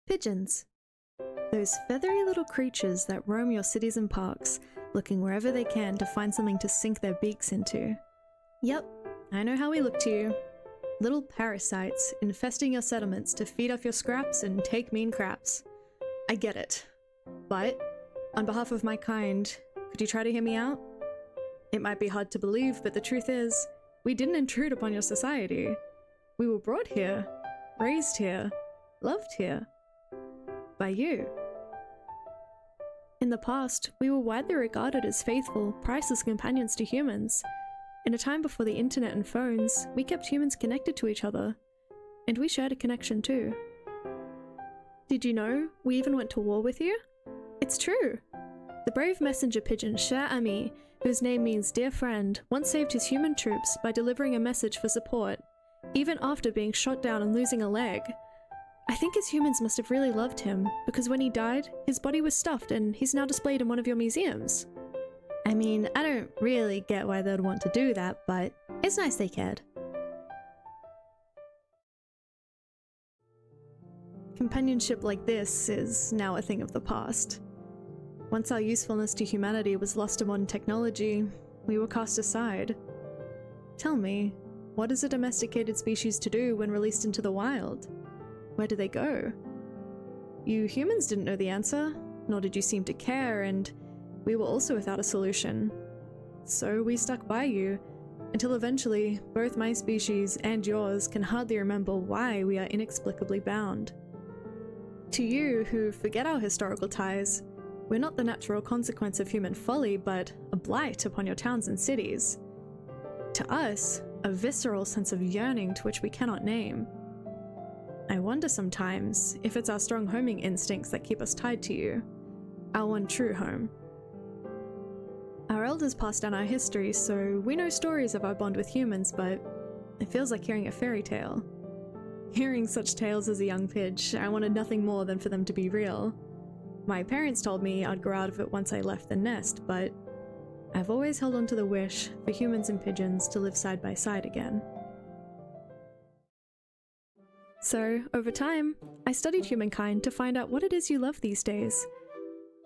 Pigeons. Those feathery little creatures that roam your cities and parks, looking wherever they can to find something to sink their beaks into. Yep, I know how we look to you. Little parasites infesting your settlements to feed off your scraps and take mean craps. I get it. But, on behalf of my kind, could you try to hear me out? It might be hard to believe, but the truth is, we didn't intrude upon your society. We were brought here, raised here, loved here. By you. In the past, we were widely regarded as faithful, priceless companions to humans. In a time before the internet and phones, we kept humans connected to each other. And we shared a connection too. Did you know we even went to war with you? It's true. The brave messenger pigeon Cher Ami, whose name means dear friend, once saved his human troops by delivering a message for support, even after being shot down and losing a leg. I think his humans must have really loved him, because when he died, his body was stuffed and he's now displayed in one of your museums. I mean, I don't really get why they'd want to do that, but it's nice they cared. Companionship like this is now a thing of the past. Once our usefulness to humanity was lost to modern technology, we were cast aside. Tell me, what is a domesticated species to do when released into the wild? Where do they go? You humans didn't know the answer, nor did you seem to care, and we were also without a solution. So we stuck by you, until eventually both my species and yours can hardly remember why we are inexplicably bound. To you, who forget our historical ties, we're not the natural consequence of human folly, but a blight upon your towns and cities. To us, a visceral sense of yearning to which we cannot name. I wonder sometimes if it's our strong homing instincts that keep us tied to you, our one true home. Our elders passed down our history, so we know stories of our bond with humans, but it feels like hearing a fairy tale. Hearing such tales as a young pidge, I wanted nothing more than for them to be real. My parents told me I'd grow out of it once I left the nest, but I've always held on to the wish for humans and pigeons to live side by side again. So, over time, I studied humankind to find out what it is you love these days.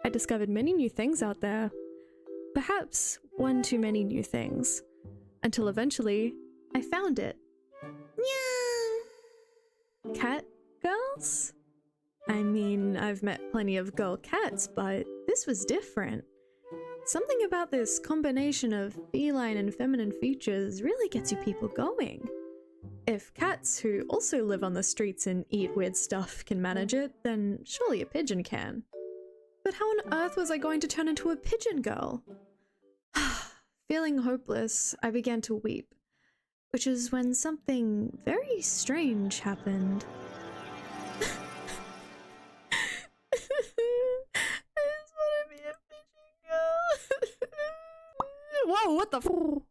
I discovered many new things out there. Perhaps one too many new things. Until eventually, I found it. Meow! Cat girls? I mean, I've met plenty of girl cats, but this was different. Something about this combination of feline and feminine features really gets you people going. If cats who also live on the streets and eat weird stuff can manage it, then surely a pigeon can. But how on earth was I going to turn into a pigeon girl? Feeling hopeless, I began to weep, which is when something very strange happened. I just want to be a pigeon girl. Whoa, what the f—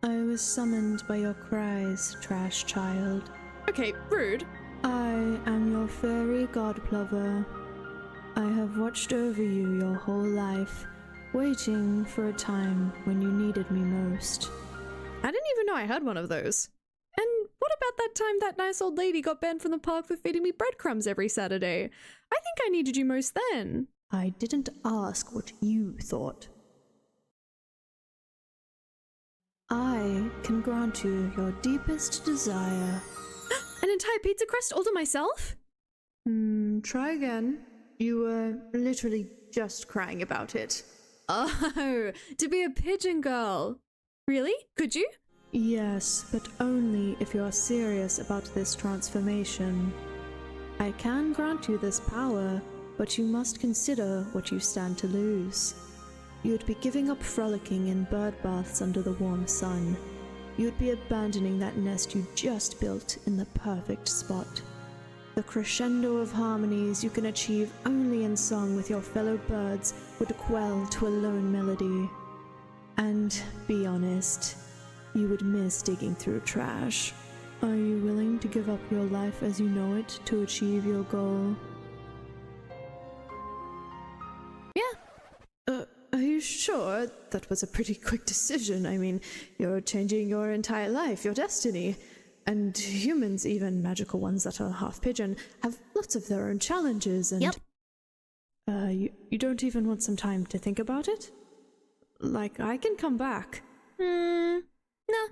I was summoned by your cries, trash child. Okay, rude. I am your fairy godplover. I have watched over you your whole life, waiting for a time when you needed me most. I didn't even know I had one of those. And what about that time that nice old lady got banned from the park for feeding me breadcrumbs every Saturday? I think I needed you most then. I didn't ask what you thought. I can grant you your deepest desire. An entire pizza crust all to myself? Try again. You were literally just crying about it. Oh, to be a pigeon girl. Really? Could you? Yes, but only if you are serious about this transformation. I can grant you this power, but you must consider what you stand to lose. You'd be giving up frolicking in bird baths under the warm sun. You'd be abandoning that nest you just built in the perfect spot. The crescendo of harmonies you can achieve only in song with your fellow birds would quell to a lone melody. And, be honest, you would miss digging through trash. Are you willing to give up your life as you know it to achieve your goal? Yeah. Are you sure? That was a pretty quick decision. I mean, you're changing your entire life, your destiny. and humans, even magical ones that are half pigeon, have lots of their own challenges and... Yep. You don't even want some time to think about it? Like, I can come back. No.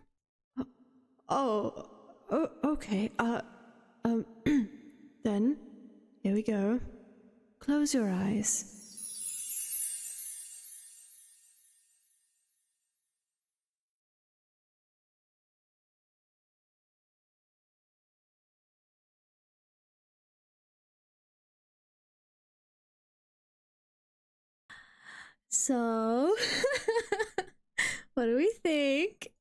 Okay, then, here we go. Close your eyes. So, what do we think?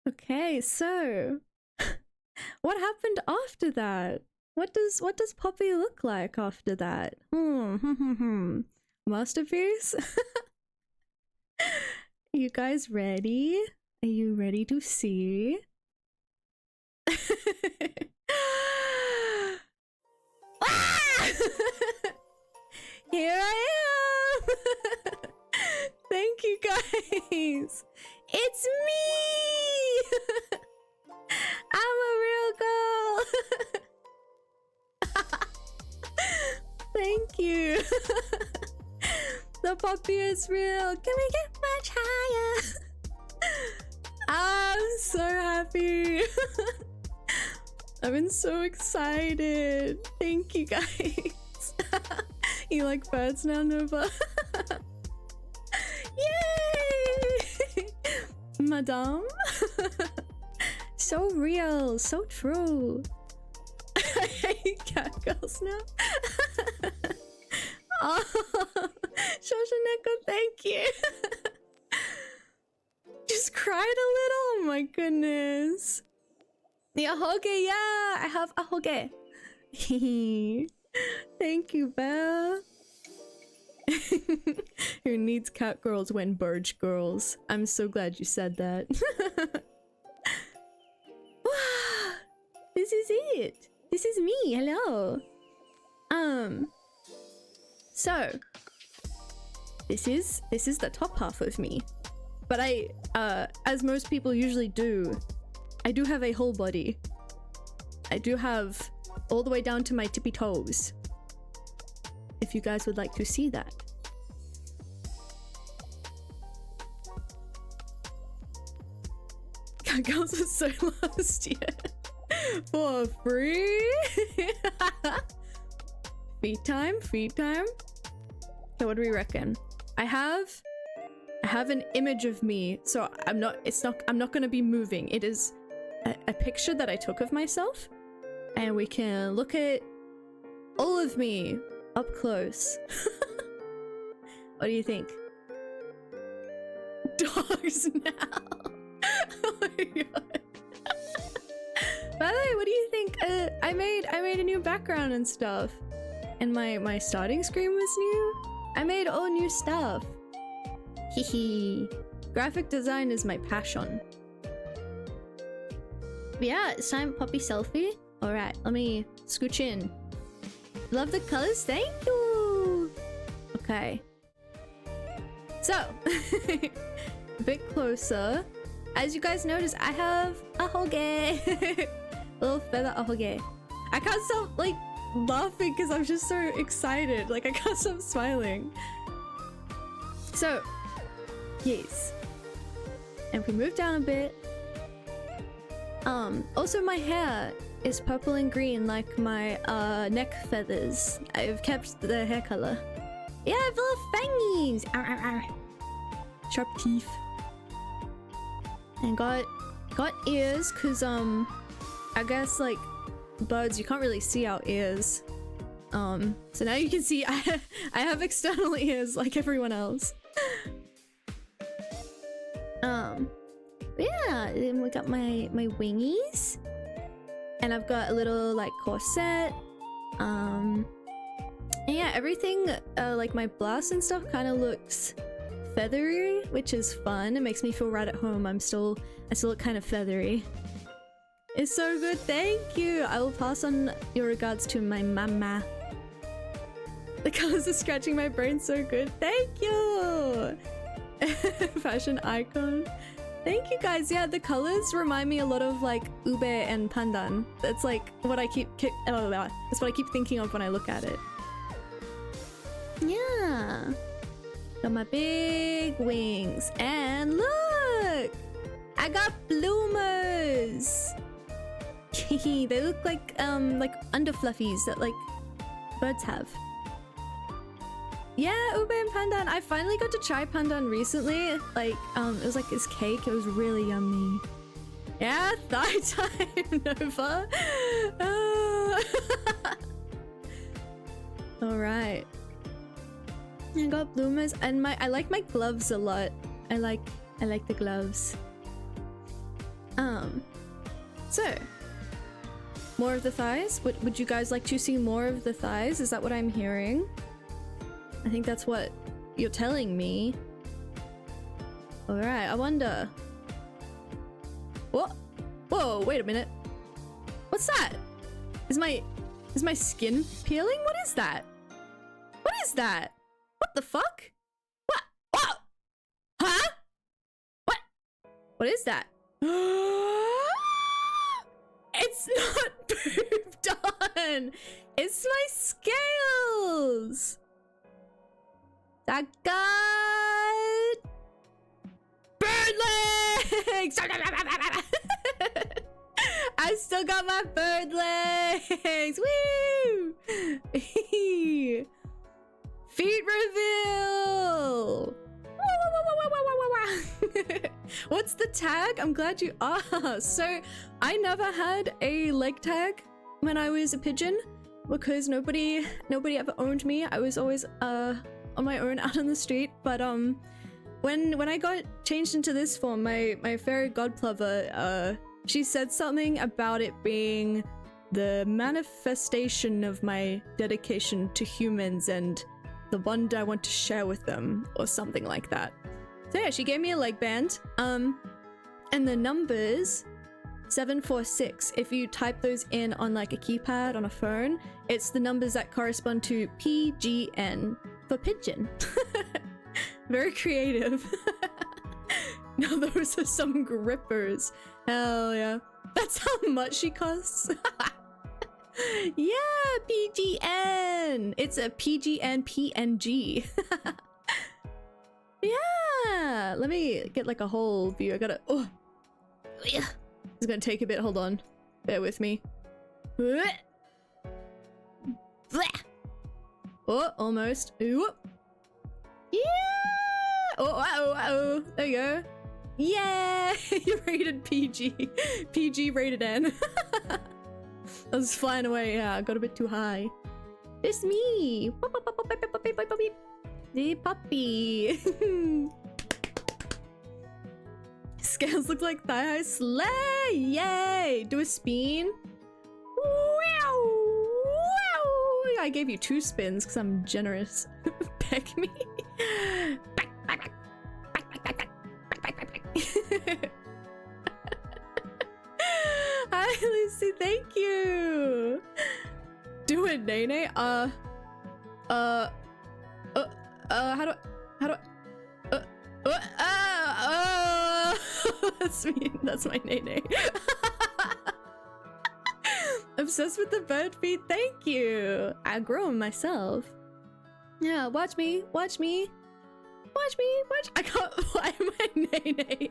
Okay, so what happened after that? What does Poppy look like after that? Masterpiece? You guys ready? Are you ready to see? Here I am! Thank you guys! It's me! I'm a real girl! Thank you! The Poppy is real! Can we get much higher? I'm so happy! I've been so excited! Thank you guys! You like birds now, Nova? Yay! Madame? So real, so true. I hate cat girls now. Oh, Shoshaneko, thank you. Just cried a little. Oh my goodness. The ahoge, yeah, I have ahoge. Thank you, Belle. Who needs cat girls when bird girls? I'm so glad you said that. This is it. This is me. Hello. So this is the top half of me. But I as most people usually do, I do have a whole body. I do have all the way down to my tippy toes. If you guys would like to see that. Cat girls are so lost, yeah. For free? Feed time? Feed time? Okay, what do we reckon? I have an image of me, so I'm not gonna be moving. It is a picture that I took of myself, and we can look at all of me up close. What do you think? Dogs now. Oh my god. By the way, what do you think? I made a new background and stuff, and my starting screen was new. I made all new stuff. Hehe. Graphic design is my passion. But yeah, it's time Poppy selfie. All right, let me scooch in. Love the colors, thank you. Okay. So, a bit closer. As you guys notice, I have a hoge. Little feather ahoge. I can't stop like laughing because I'm just so excited. Like I can't stop smiling. So, yes. And if we move down a bit. Also my hair is purple and green like my neck feathers. I've kept the hair color. Yeah, I have little fangies. Arr, arr, arr. Sharp teeth. And got ears because I guess like birds, you can't really see our ears. So now you can see I have external ears like everyone else. Yeah, then we got my wingies, and I've got a little like corset. And yeah, everything like my blouse and stuff kind of looks feathery, which is fun. It makes me feel right at home. I still look kind of feathery. It's so good, thank you. I will pass on your regards to my mama. The colors are scratching my brain so good, thank you. Fashion icon. Thank you guys. Yeah, the colors remind me a lot of like ube and pandan. That's like what I that's what I keep thinking of when I look at it. Yeah. Got my big wings. And look! I got bloomers! They look like underfluffies that like birds have. Yeah, ube and pandan. I finally got to try pandan recently. Like, it was like this cake. It was really yummy. Yeah, thigh time, Nova. All right. I got bloomers and I like my gloves a lot. I like the gloves. So more of the thighs. Would you guys like to see more of the thighs? Is that what I'm hearing? I think that's what you're telling me. All right, I wonder. What? Whoa, wait a minute. What's that? Is my skin peeling? What is that? What is that? What the fuck? What? What? Huh? What? What is that? It's not pooped on. It's my scales. I got bird legs. I still got my bird legs. Woo! Feet reveal. What's the tag? I'm glad you asked. So I never had a leg tag when I was a pigeon because nobody ever owned me. I was always on my own out on the street. But when I got changed into this form, my fairy godplover, she said something about it being the manifestation of my dedication to humans and the bond I want to share with them, or something like that. So yeah, she gave me a leg band. And the numbers 746, if you type those in on like a keypad on a phone, it's the numbers that correspond to PGN for pigeon. Very creative. Now those are some grippers. Hell yeah. That's how much she costs. Yeah, PGN. It's a PGN PNG. Yeah, let me get like a whole view. I gotta. Oh, yeah. It's gonna take a bit. Hold on, bear with me. Oh, almost. Ooh. Yeah. Oh, there you go. Yeah, you rated PG. PG rated N. I was flying away. Yeah, I got a bit too high. It's me. The puppy. Scales look like thigh high. Slay! Yay! Do a spin. Wow! Wow! I gave you 2 spins because I'm generous. Peck me. Back. Hi, Lucy. Thank you. Do it, Nene. How do that's me. That's my Nene. Obsessed with the bird feet. Thank you. I grow them myself. Yeah, watch me. Watch me. Watch me. Watch. I can't. Why am I Nene?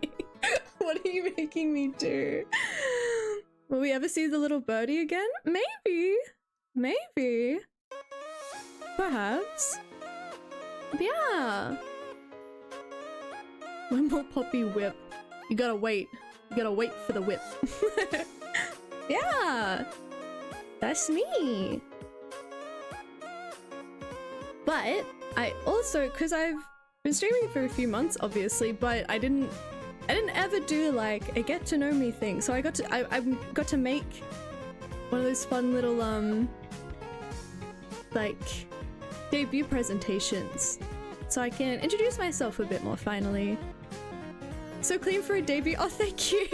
What are you making me do? Will we ever see the little birdie again? Maybe. Maybe. Perhaps. Yeah. One more poppy whip. You gotta wait. You gotta wait for the whip. Yeah. That's me. But I also, because I've been streaming for a few months, obviously, but I didn't ever do like a get to know me thing. So I got to make one of those fun little like debut presentations, so I can introduce myself a bit more finally. So clean for a debut. Oh, thank you.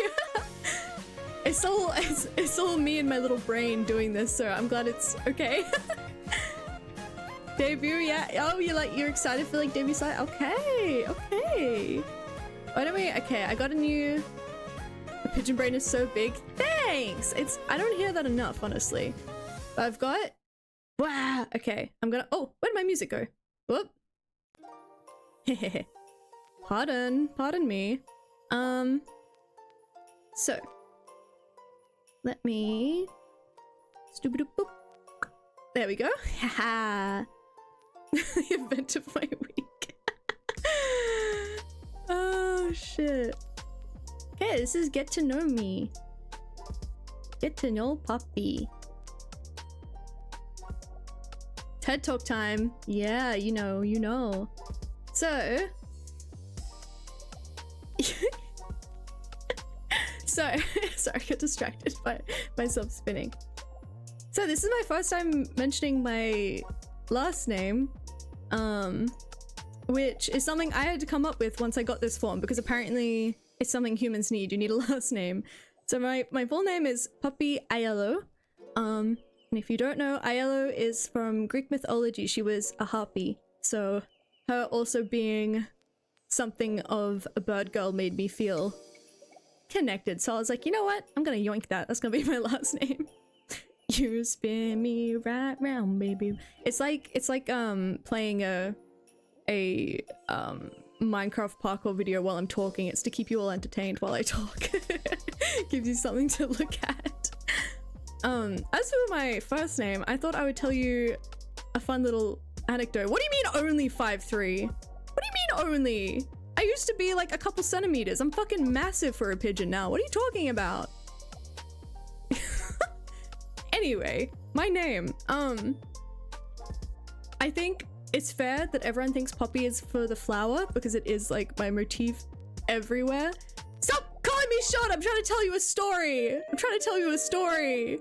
It's all me and my little brain doing this, so I'm glad it's okay. Debut, yeah. Oh, you're excited for like debut site? Okay, okay. Why don't we? Okay, I got a new. The pigeon brain is so big. Thanks. I don't hear that enough, honestly. But I've got. Wow. Okay, I'm gonna. Oh, where'd my music go? Whoop. Pardon me. So let me. Stupid boop. There we go. Haha. The event of my week. Oh shit. Okay, this is get to know me. Get to know Poppy. TED Talk time. Yeah, you know. So sorry, I got distracted by myself spinning. So this is my first time mentioning my last name, which is something I had to come up with once I got this form, because apparently it's something humans need. You need a last name. So my full name is Poppy Aiello. And if you don't know, Aiello is from Greek mythology. She was a harpy. So her also being something of a bird girl made me feel connected. So I was like, you know what? I'm gonna yoink that. That's gonna be my last name. You spin me right round, baby. It's like playing a Minecraft parkour video while I'm talking. It's to keep you all entertained while I talk. Gives you something to look at. As for my first name, I thought I would tell you a fun little anecdote. What do you mean only 5'3"? What do you mean only? I used to be like a couple centimeters. I'm fucking massive for a pigeon now. What are you talking about? Anyway, my name. I think it's fair that everyone thinks Poppy is for the flower, because it is like my motif everywhere. Stop calling me short! I'm trying to tell you a story!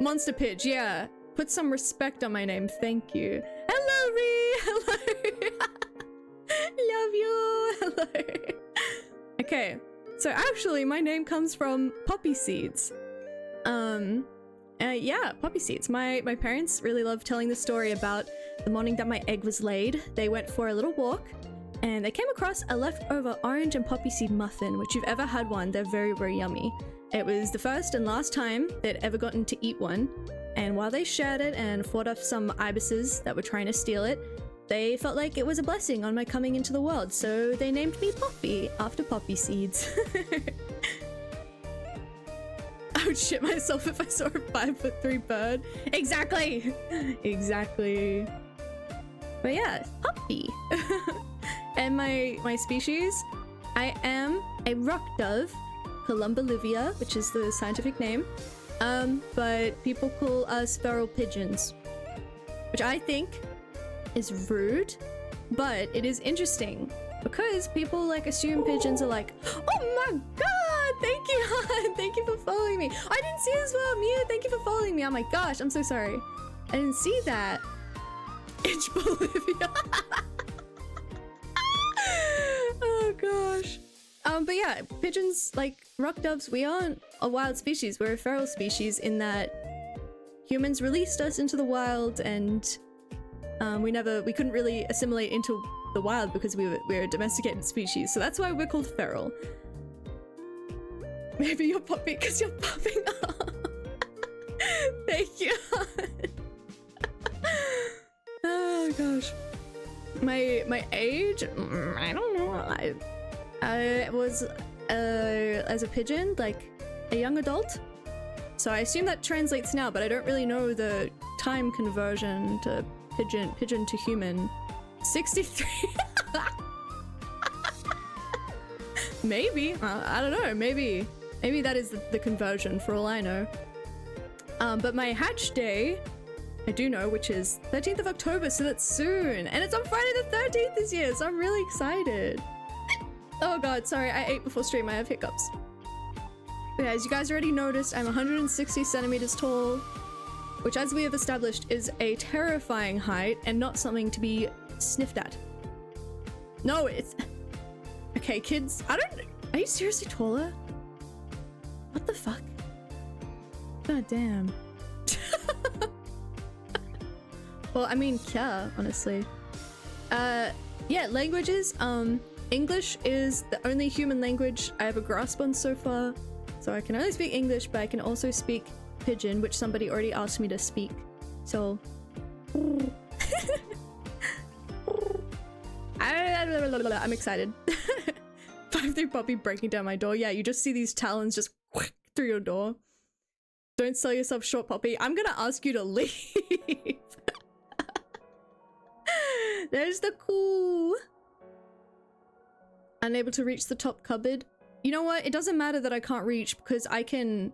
Monster Pidge, yeah. Put some respect on my name, thank you. Hello, Ree! Hello! Love you! Hello! Okay, so actually my name comes from poppy seeds. Yeah, poppy seeds. My parents really love telling the story about the morning that my egg was laid. They went for a little walk and they came across a leftover orange and poppy seed muffin, which if you've ever had one, they're very, very yummy. It was the first and last time they'd ever gotten to eat one, and while they shared it and fought off some ibises that were trying to steal it, they felt like it was a blessing on my coming into the world, so they named me Poppy after poppy seeds. I would shit myself if I saw a 5'3" bird. Exactly! Exactly. But yeah, Poppy. And my species, I am a rock dove, Columbolivia, which is the scientific name. But people call us feral pigeons, which I think is rude, but it is interesting because people like assume pigeons are like, oh my god, thank you, hon, thank you for following me. I didn't see as well, Mew, thank you for following me. Oh my gosh, I'm so sorry. I didn't see that. Itch Bolivia. Oh gosh. But yeah, pigeons, like rock doves, we aren't a wild species. We're a feral species in that humans released us into the wild, and we couldn't really assimilate into the wild because we're a domesticated species. So that's why we're called feral. Maybe you're popping because you're popping up. Thank you. Oh gosh. My age, I don't know. I was as a pigeon, like a young adult. So I assume that translates now, but I don't really know the time conversion to pigeon to human. 63. Maybe. I don't know. Maybe that is the conversion for all I know. But my hatch day, I do know, which is 13th of October, so that's soon. And it's on Friday the 13th this year, so I'm really excited. Oh god, sorry, I ate before stream, I have hiccups. But yeah, as you guys already noticed, I'm 160 centimeters tall, which, as we have established, is a terrifying height and not something to be sniffed at. No, it's... Okay, kids, are you seriously taller? What the fuck? God damn. Well, I mean, yeah, honestly. Yeah, languages, English is the only human language I have a grasp on so far. So I can only speak English, but I can also speak Pidgin, which somebody already asked me to speak. So... I'm excited. 5-3 Poppy breaking down my door. Yeah, you just see these talons just through your door. Don't sell yourself short, Poppy. I'm gonna ask you to leave. There's the cool. Unable to reach the top cupboard. You know what? It doesn't matter that I can't reach because I can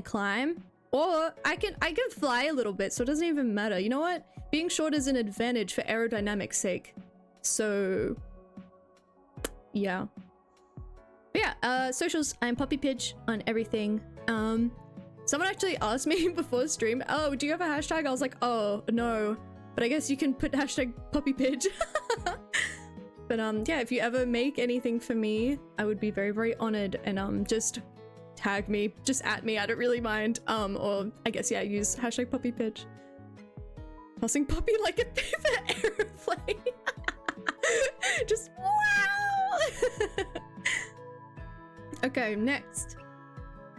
climb, or I can fly a little bit, so it doesn't even matter. You know what? Being short is an advantage for aerodynamics sake. So yeah. But yeah, socials, I'm Poppy Pidge on everything. Someone actually asked me before stream, oh, do you have a hashtag? I was like, oh, no. But I guess you can put hashtag Poppy Pidge. But yeah, if you ever make anything for me, I would be very, very honored. And just tag me, just at me, I don't really mind. Or I guess, yeah, use hashtag Poppy Pidge. Tossing Poppy like a paper airplane. Just wow. Okay, next.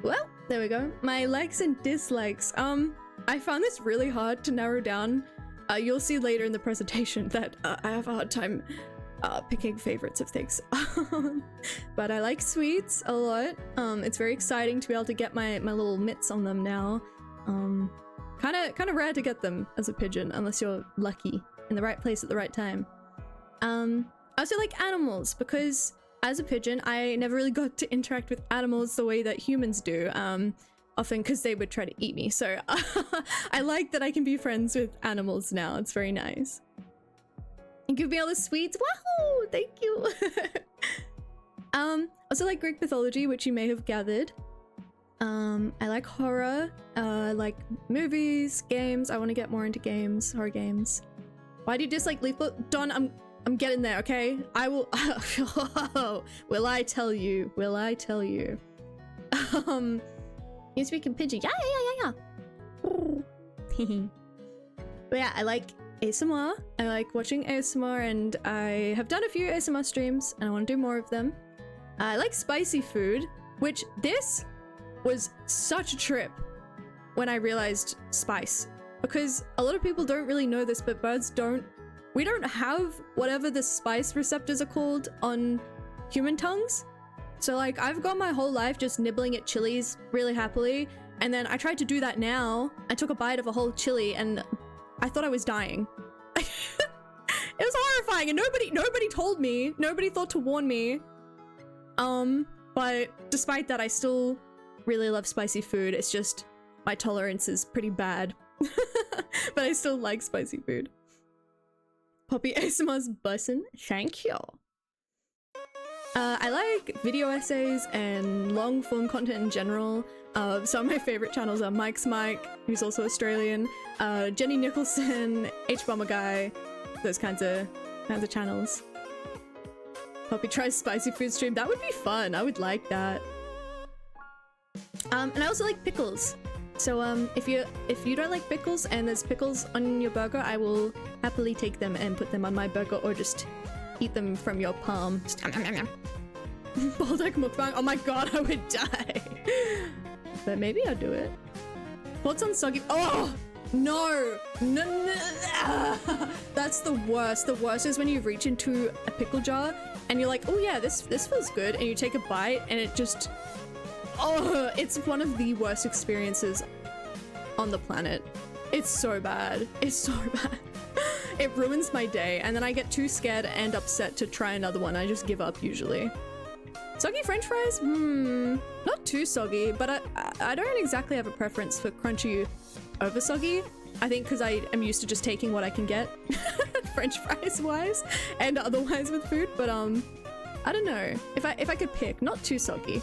Well, there we go. My likes and dislikes. I found this really hard to narrow down. You'll see later in the presentation that I have a hard time picking favorites of things. But I like sweets a lot. It's very exciting to be able to get my little mitts on them now. Kind of rare to get them as a pigeon unless you're lucky in the right place at the right time. I also like animals because as a pigeon, I never really got to interact with animals the way that humans do. Often because they would try to eat me. So I like that I can be friends with animals now. It's very nice. And give me all the sweets. Wahoo! Thank you. Also like Greek mythology, which you may have gathered. I like horror. I like movies, games. I want to get more into games, horror games. Why do you dislike Lethal? Don, I'm getting there, okay? I will. Will I tell you? Will I tell you? You speak in Pidgin. Yeah. But yeah, I like ASMR. I like watching ASMR, and I have done a few ASMR streams, and I want to do more of them. I like spicy food, which this was such a trip when I realized spice. Because a lot of people don't really know this, but birds we don't have whatever the spice receptors are called on human tongues. So like I've gone my whole life just nibbling at chilies really happily, and then I tried to do that now. I took a bite of a whole chili and I thought I was dying. It was horrifying, and nobody told me. Nobody thought to warn me. But despite that, I still really love spicy food. It's just my tolerance is pretty bad. But I still like spicy food. Poppy ASMR's bussin'. Thank you. I like video essays and long form content in general. Some of my favorite channels are Mike's Mike, who's also Australian, Jenny Nicholson, H Bomber Guy, those kinds of channels. Poppy tries spicy food stream. That would be fun. I would like that. And I also like pickles. So if you don't like pickles and there's pickles on your burger, I will happily take them and put them on my burger, or just eat them from your palm. Baltic mukbang. Oh my god, I would die. But maybe I'll do it. Thoughts on soggy? Oh no. That's the worst. The worst is when you reach into a pickle jar and you're like, oh yeah, this feels good, and you take a bite and it just, oh, it's one of the worst experiences on the planet. It's so bad. It's so bad. It ruins my day, and then I get too scared and upset to try another one. I just give up usually. Soggy french fries? Not too soggy, but I don't exactly have a preference for crunchy over soggy. I think because I am used to just taking what I can get french fries wise and otherwise with food, but I don't know. If I could pick, not too soggy.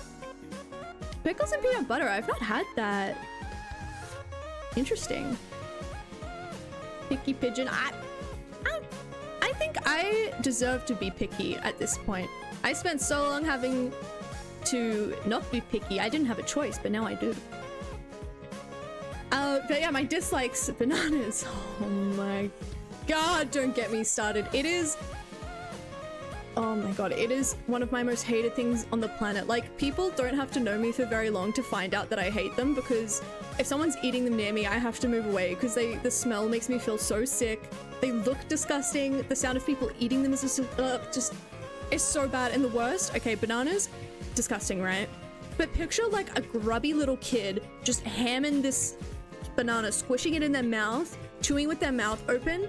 Pickles and peanut butter, I've not had that. Interesting. Picky pigeon. I think I deserve to be picky at this point. I spent so long having to not be picky. I didn't have a choice, but now I do. But yeah, my dislikes, bananas. Oh my god, don't get me started. It is Oh my god, it is one of my most hated things on the planet. Like, people don't have to know me for very long to find out that I hate them, because if someone's eating them near me, I have to move away because the smell makes me feel so sick. They look disgusting. The sound of people eating them is just it's so bad. And the worst, okay, bananas, disgusting, right? But picture like a grubby little kid just hamming this banana, squishing it in their mouth, chewing with their mouth open.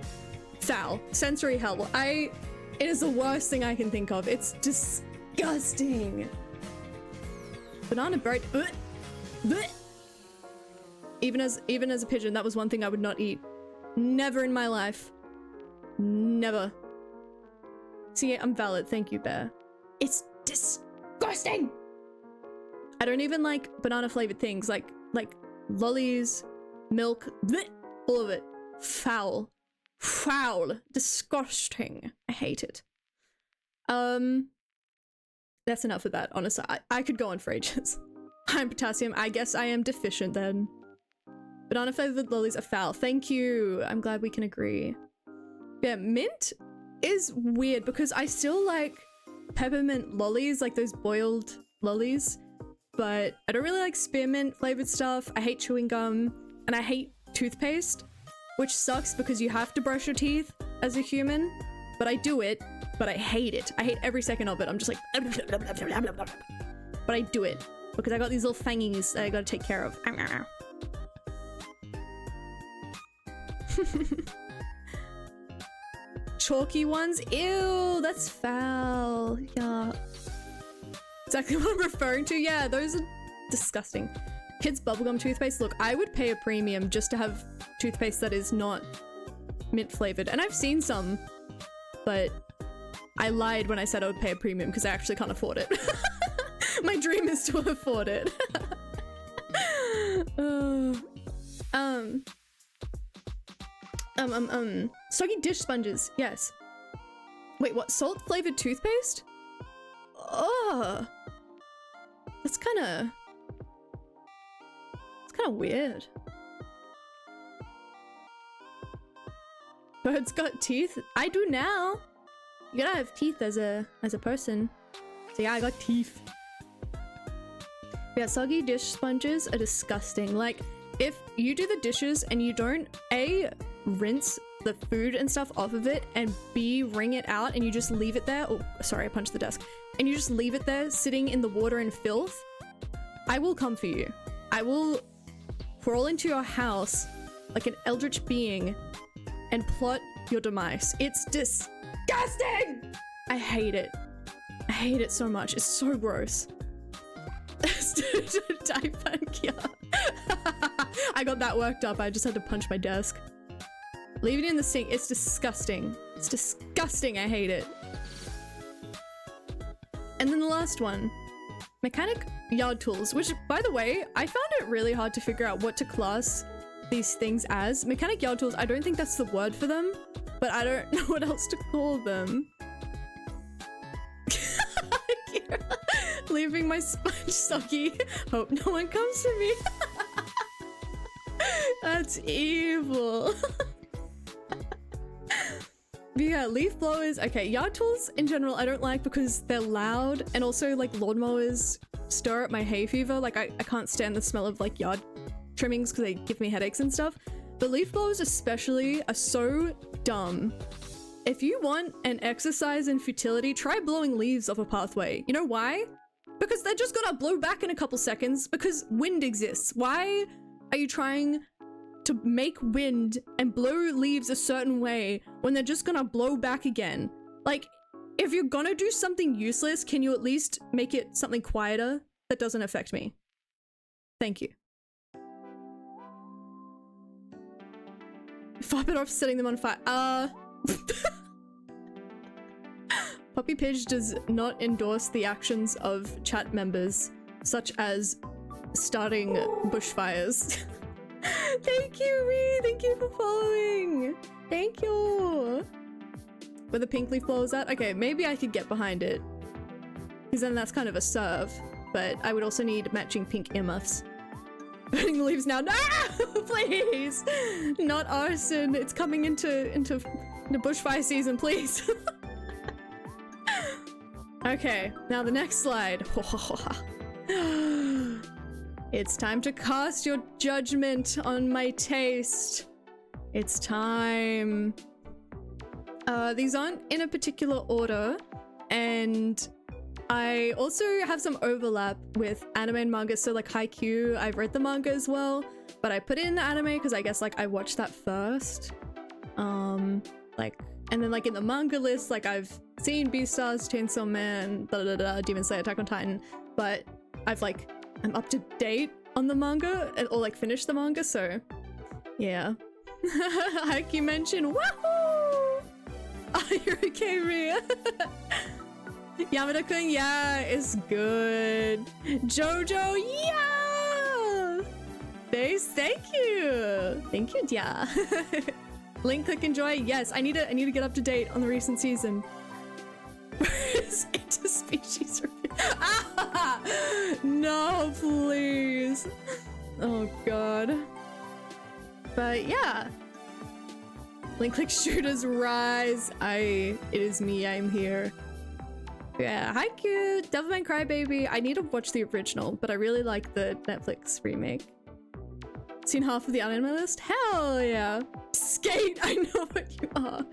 Foul. Sensory hell. It is the worst thing I can think of. It's disgusting. Banana bread. Even as a pigeon, that was one thing I would not eat. Never in my life. Never. See, I'm valid. Thank you, Bear. It's disgusting. I don't even like banana flavored things like lollies, milk, bleh, all of it. Foul. Foul. Disgusting. I hate it. That's enough of that, honestly. I could go on for ages. I'm potassium. I guess I am deficient then. Banana flavored lollies are foul. Thank you. I'm glad we can agree. Yeah, mint is weird because I still like peppermint lollies, like those boiled lollies, but I don't really like spearmint flavored stuff. I hate chewing gum and I hate toothpaste, which sucks because you have to brush your teeth as a human, but I do it, but I hate it. I hate every second of it. I'm just like, but I do it because I got these little fangies that I gotta take care of. Chalky ones? Ew, that's foul. Yeah. Exactly what I'm referring to. Yeah, those are disgusting. Kids bubblegum toothpaste. Look, I would pay a premium just to have toothpaste that is not mint flavored. And I've seen some, but I lied when I said I would pay a premium because I actually can't afford it. My dream is to afford it. Soggy dish sponges, yes. Wait, what? Salt flavored toothpaste? Oh, that's kind of weird. Birds got teeth? I do now. You gotta have teeth as a person. So yeah, I got teeth. Yeah, soggy dish sponges are disgusting. Like, if you do the dishes and you don't rinse the food and stuff off of it, and B, wring it out and you just leave it there. Oh, sorry, I punched the desk. And you just leave it there sitting in the water and filth, I will come for you. I will crawl into your house like an eldritch being and plot your demise. It's disgusting! I hate it. I hate it so much. It's so gross. I got that worked up. I just had to punch my desk. Leave it in the sink. It's disgusting. It's disgusting. I hate it. And then the last one. Mechanic yard tools, which, by the way, I found it really hard to figure out what to class these things as. Mechanic yard tools, I don't think that's the word for them, but I don't know what else to call them. Leaving my sponge soggy. Hope no one comes to me. That's evil. But yeah, leaf blowers. Okay, yard tools in general I don't like because they're loud, and also like lawnmowers stir up my hay fever. Like I can't stand the smell of like yard trimmings because they give me headaches and stuff. But leaf blowers especially are so dumb. If you want an exercise in futility, try blowing leaves off a pathway. You know why? Because they're just gonna blow back in a couple seconds because wind exists. Why are you trying to make wind and blow leaves a certain way when they're just gonna blow back again? Like, if you're gonna do something useless, can you at least make it something quieter that doesn't affect me? Thank you. Fop it off setting them on fire. Puppy Pidge does not endorse the actions of chat members, such as starting bushfires. Thank you, Ree! Thank you for following! Thank you! Where the pink leaf blower is at? Okay, maybe I could get behind it. Because then that's kind of a serve. But I would also need matching pink earmuffs. Burning the leaves now. No! Please! Not arson. It's coming into bushfire season, please. Okay, now the next slide. It's time to cast your judgment on my taste. It's time. These aren't in a particular order, and I also have some overlap with anime and manga. So like Haikyuu, I've read the manga as well, but I put it in the anime because I guess like I watched that first. Like, and then like in the manga list, like I've seen Beastars, Chainsaw Man, Demon Slayer, Attack on Titan, but I'm up to date on the manga or like finished the manga, so yeah. Haikyuu mentioned, wahoo! Are you okay, Ria? Yamada-kun, yeah, it's good. Jojo, yeah! Thank you. Thank you, yeah. Link, click, enjoy. Yes, I need to get up to date on the recent season. Where's interspecies review? Ah! No, please. Oh god. But yeah. Link, click, shooters rise. It is me, I'm here. Yeah, Haikyuu, Devilman Crybaby. I need to watch the original, but I really like the Netflix remake. Seen half of the anime list? Hell yeah. Skate, I know what you are.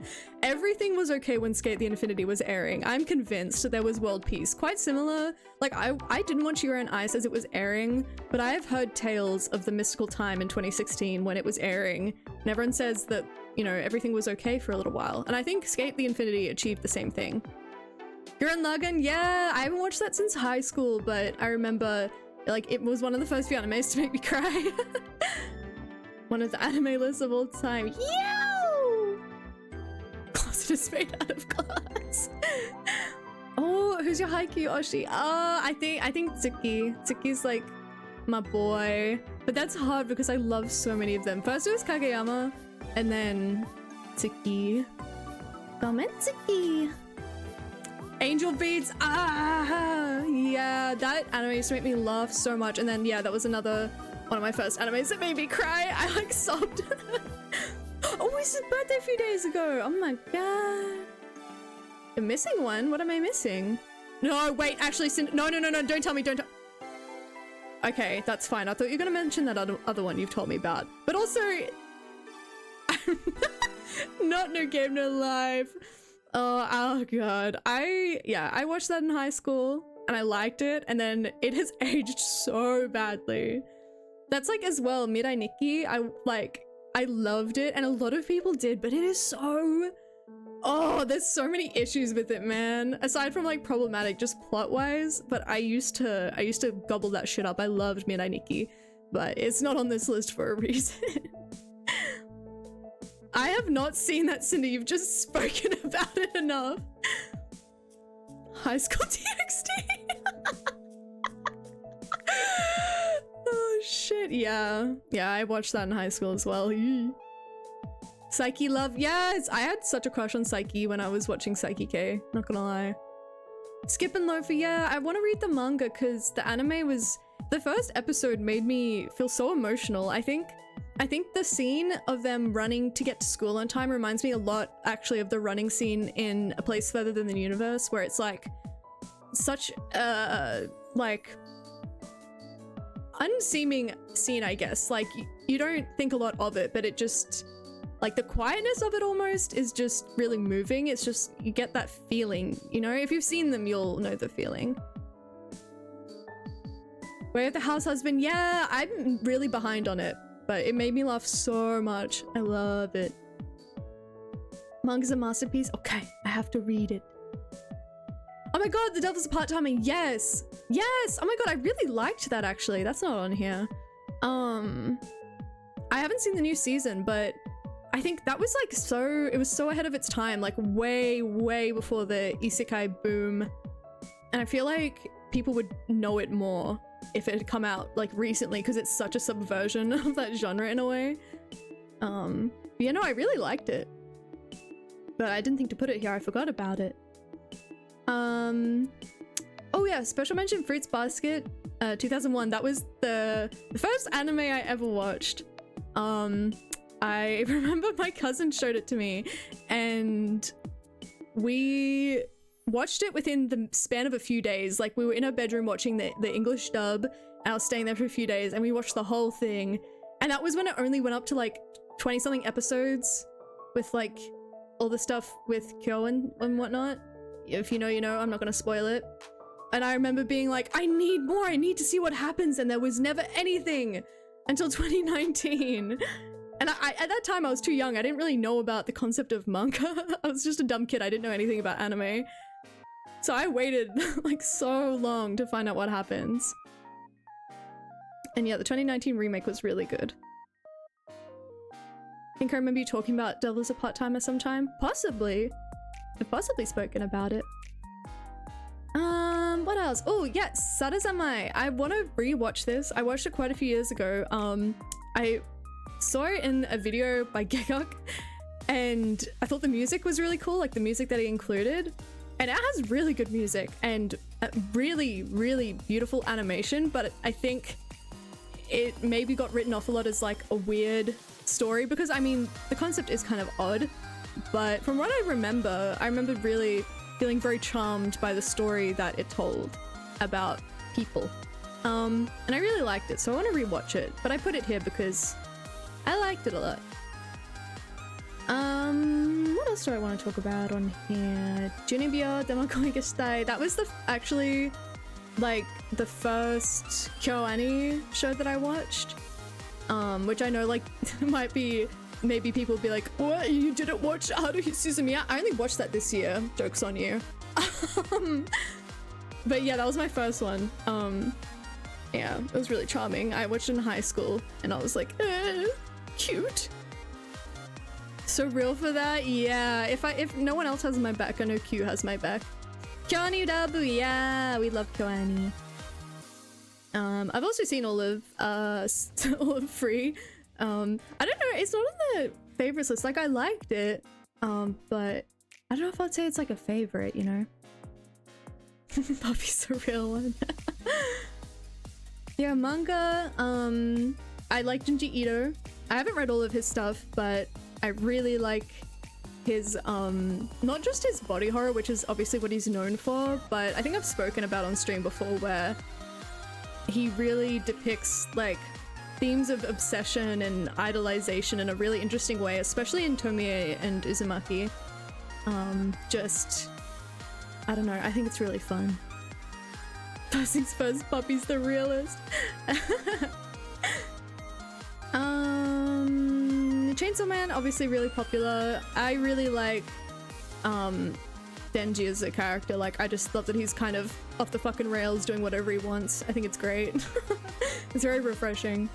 Everything was okay when Skate the Infinity was airing. I'm convinced that there was world peace. Quite similar. Like, I didn't watch Yuri on Ice as it was airing, but I have heard tales of the mystical time in 2016 when it was airing. And everyone says that, you know, everything was okay for a little while. And I think Skate the Infinity achieved the same thing. Gurren Lagann, yeah, I haven't watched that since high school, but I remember, like, it was one of the first few animes to make me cry. One of the anime lists of all time. Yo! Closet is made out of glass. Oh, who's your Haikyuu, Oshi? I think Tsuki. Tsuki's like my boy. But that's hard because I love so many of them. First it was Kageyama, and then Tsuki. Comment Tsuki. Angel Beats, yeah, that anime used to make me laugh so much. And then yeah, that was another one of my first animes that made me cry. I like sobbed. Oh, it's his birthday a few days ago. Oh my god. The missing one? What am I missing? No, wait, actually, no, don't tell me, don't tell. Okay, that's fine. I thought you were gonna mention that other one you've told me about. But also, not No Game, No Life. Oh god. I watched that in high school and I liked it, and then it has aged so badly. That's like as well, Mirai Nikki. I loved it, and a lot of people did, but it is so, there's so many issues with it, man. Aside from like problematic just plot wise, but I used to gobble that shit up. I loved Mirai Nikki, but it's not on this list for a reason. I have not seen that, Cindy. You've just spoken about it enough. High School DxD. Oh shit, yeah. Yeah, I watched that in high school as well. Psyche Love, yes! I had such a crush on Psyche when I was watching Psyche K, not gonna lie. Skip and Loafer, yeah, I want to read the manga because the anime was... The first episode made me feel so emotional. I think the scene of them running to get to school on time reminds me a lot, actually, of the running scene in A Place Further Than the Universe, where it's like such like unseeming scene, I guess. Like you don't think a lot of it, but it just, like, the quietness of it almost is just really moving. It's just, you get that feeling, you know? If you've seen them, you'll know the feeling. Way of the House Husband, yeah, I'm really behind on it, but it made me laugh so much. I love it. Manga's a masterpiece. Okay, I have to read it. Oh my god, The Devil's a Part-Timer. Yes! Yes! Oh my god, I really liked that, actually. That's not on here. I haven't seen the new season, but I think that was like it was so ahead of its time, like way, way before the isekai boom. And I feel like people would know it more if it had come out like recently, because it's such a subversion of that genre in a way. You know, I really liked it, but I didn't think to put it here. I forgot about it. Oh yeah, special mention Fruits Basket, 2001. That was the first anime I ever watched. I remember my cousin showed it to me, and we watched it within the span of a few days. Like we were in our bedroom watching the English dub, and I was staying there for a few days, and we watched the whole thing. And that was when it only went up to like 20 something episodes with like all the stuff with Kyo and whatnot. If you know, you know, I'm not gonna spoil it. And I remember being like, I need more, I need to see what happens, and there was never anything until 2019. And I at that time I was too young, I didn't really know about the concept of manga. I was just a dumb kid, I didn't know anything about anime. So I waited like so long to find out what happens. And yeah, the 2019 remake was really good. I think I remember you talking about Devil is a Part-Timer sometime. Possibly. I've possibly spoken about it. What else? Oh, yes, Sadazamai. I want to rewatch this. I watched it quite a few years ago. I saw it in a video by Geguk, and I thought the music was really cool, like the music that he included. And it has really good music and really, really beautiful animation, but I think it maybe got written off a lot as like a weird story, because I mean, the concept is kind of odd, but from what I remember really feeling very charmed by the story that it told about people. And I really liked it, so I want to rewatch it, but I put it here because I liked it a lot. What else do I want to talk about on here? Junibyo Demakoi Gestai. That was actually like the first KyoAni show that I watched. Which I know like might be, maybe people will be like, what, you didn't watch Haruhi Suzumiya? I only watched that this year. Joke's on you. But yeah, that was my first one. Yeah, it was really charming. I watched it in high school and I was like, cute. So real for that? Yeah, if no one else has my back, I know Q has my back. KyoAni Dabu, yeah, we love KyoAni. I've also seen all of Free. I don't know, it's not on the favorites list. Like, I liked it, but I don't know if I'd say it's like a favorite, you know? Puppy's a real one. Yeah, manga, I like Junji Ito. I haven't read all of his stuff, but I really like his, not just his body horror, which is obviously what he's known for, but I think I've spoken about on stream before where he really depicts like themes of obsession and idolization in a really interesting way, especially in Tomie and Uzumaki. Just, I don't know, I think it's really fun. First things first, Puppy's the realist. Chainsaw Man, obviously really popular. I really like Denji as a character. Like, I just thought that he's kind of off the fucking rails doing whatever he wants. I think it's great. It's very refreshing.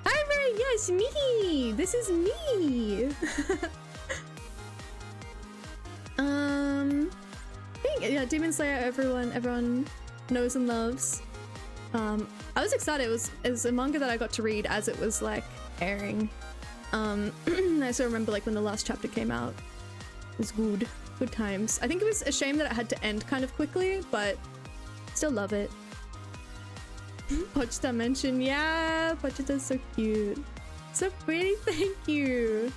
Hi, Ray! Yes, me! This is me! I think, yeah, Demon Slayer, everyone knows and loves. I was excited. It was a manga that I got to read as it was like airing. I still remember like when the last chapter came out. It was good times. I think it was a shame that it had to end kind of quickly, but still love it. Pochita mentioned, yeah, Pochita's so cute, so pretty. Thank you.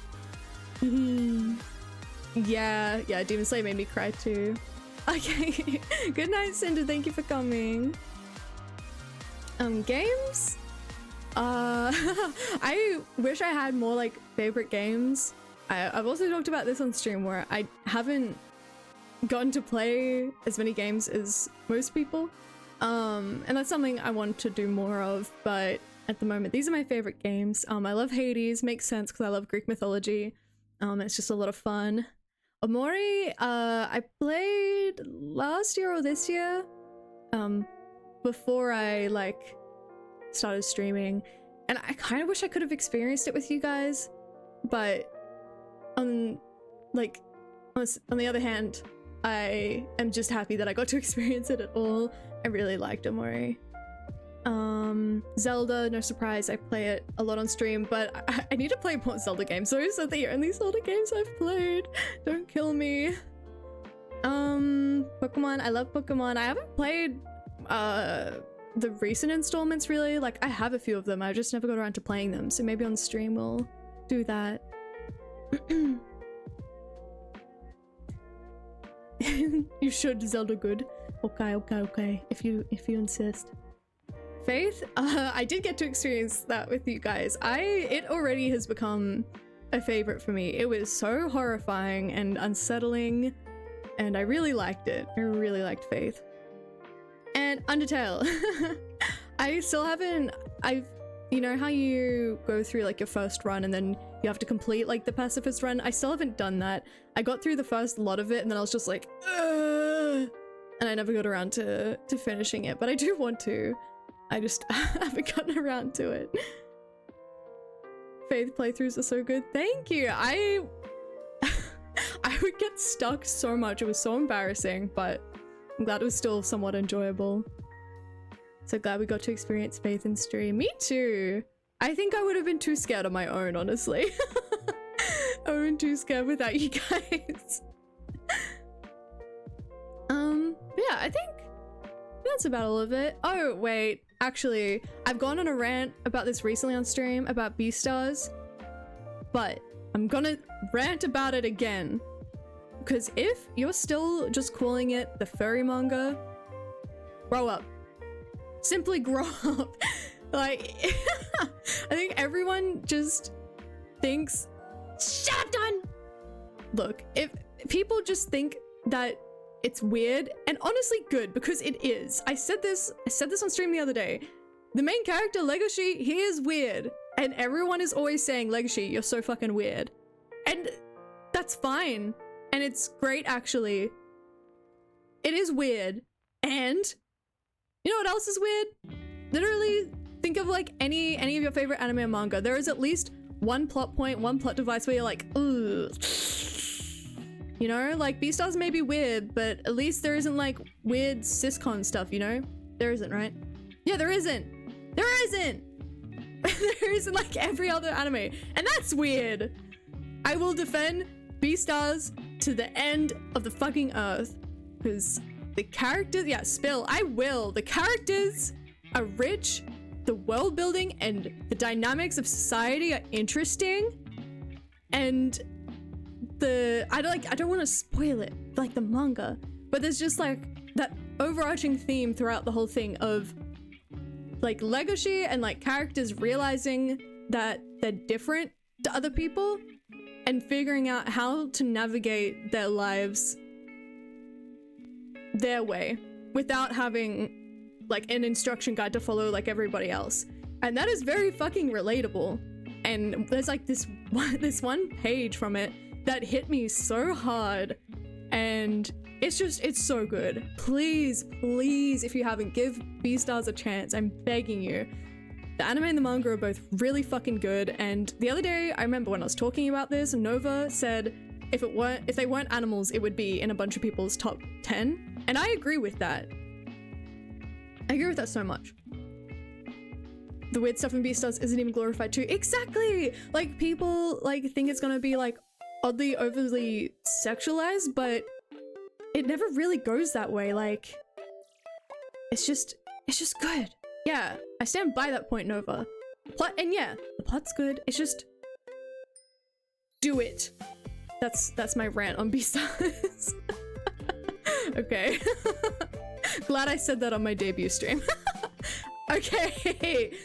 yeah, Demon Slayer made me cry too. Okay, good night, Cinder. Thank you for coming. Games. I wish I had more like favorite games. I've also talked about this on stream where I haven't gotten to play as many games as most people. And that's something I want to do more of, but at the moment, these are my favorite games. I love Hades, makes sense because I love Greek mythology. It's just a lot of fun. Omori, I played last year or this year, before I like started streaming, and I kind of wish I could have experienced it with you guys, but on the other hand, I am just happy that I got to experience it at all. I really liked Omori. Zelda, no surprise, I play it a lot on stream, but I need to play more Zelda games. So those are the only Zelda games I've played. Don't kill me. Pokemon, I love Pokemon. I haven't played the recent installments really. Like, I have a few of them, I just never got around to playing them, so maybe on stream we'll do that. You should, Zelda good. Okay, if you insist. Faith, I did get to experience that with you guys. It already has become a favorite for me. It was so horrifying and unsettling, and I really liked it. I really liked Faith. And Undertale. I still haven't, you know how you go through like your first run and then you have to complete like the pacifist run? I still haven't done that. I got through the first lot of it and then I was just like, ugh, and I never got around to finishing it, but I do want to. I just haven't gotten around to it. Faith playthroughs are so good. Thank you. I would get stuck so much. It was so embarrassing, but I'm glad it was still somewhat enjoyable. So glad we got to experience Faith in stream. Me too. I think I would have been too scared on my own, honestly. I would have been too scared without you guys. Yeah, I think that's about all of it. Oh, wait. Actually, I've gone on a rant about this recently on stream about Beastars, but I'm gonna rant about it again. Because if you're still just calling it the furry manga, grow up. Simply grow up. Like, I think everyone just thinks, shut up, Don! Look, if people just think that it's weird, and honestly good, because it is. I said this on stream the other day. The main character, Legoshi, he is weird. And everyone is always saying, Legoshi, you're so fucking weird. And that's fine. And it's great, actually. It is weird. And you know what else is weird? Literally, think of like any of your favorite anime or manga. There is at least one plot point, one plot device where you're like, ugh. You know, like Beastars may be weird, but at least there isn't like weird siscon stuff, you know? There isn't, right? Yeah, there isn't. There isn't. There isn't like every other anime. And that's weird. I will defend Beastars to the end of the fucking earth. Because the characters, yeah, spill, I will. The characters are rich, the world building and the dynamics of society are interesting. And I don't want to spoil it, like the manga, but there's just like that overarching theme throughout the whole thing of like Legoshi and like characters realizing that they're different to other people and figuring out how to navigate their lives their way without having like an instruction guide to follow like everybody else. And that is very fucking relatable. And there's like this one page from it that hit me so hard, and it's so good. Please, if you haven't, give Beastars a chance. I'm begging you. The anime and the manga are both really fucking good, and the other day, I remember when I was talking about this, Nova said if they weren't animals, it would be in a bunch of people's top 10, and I agree with that. I agree with that so much. The weird stuff in Beastars isn't even glorified too. Exactly! Like, people like think it's gonna be like oddly overly sexualized, but it never really goes that way. Like, it's just good. Yeah, I stand by that point, Nova. Plot, and yeah, the plot's good. It's just do it. That's my rant on Beastars. Okay. Glad I said that on my debut stream. Okay.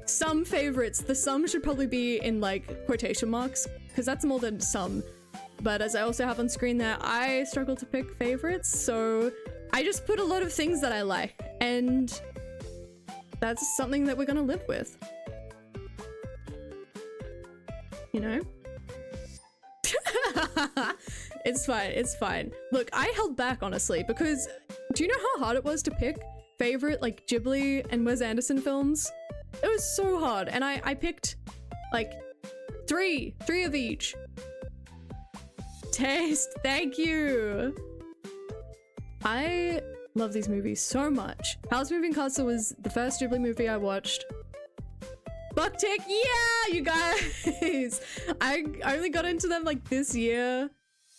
Some favorites. The some should probably be in like quotation marks, because that's more than some. But as I also have on screen there, I struggle to pick favorites, so I just put a lot of things that I like, and that's something that we're gonna live with. You know? It's fine. Look, I held back, honestly, because do you know how hard it was to pick favorite like Ghibli and Wes Anderson films? It was so hard, and I picked like three of each. Taste, thank you. I love these movies so much. House Moving Castle was the first Ghibli movie I watched. Bucktick, yeah, you guys. I only got into them like this year,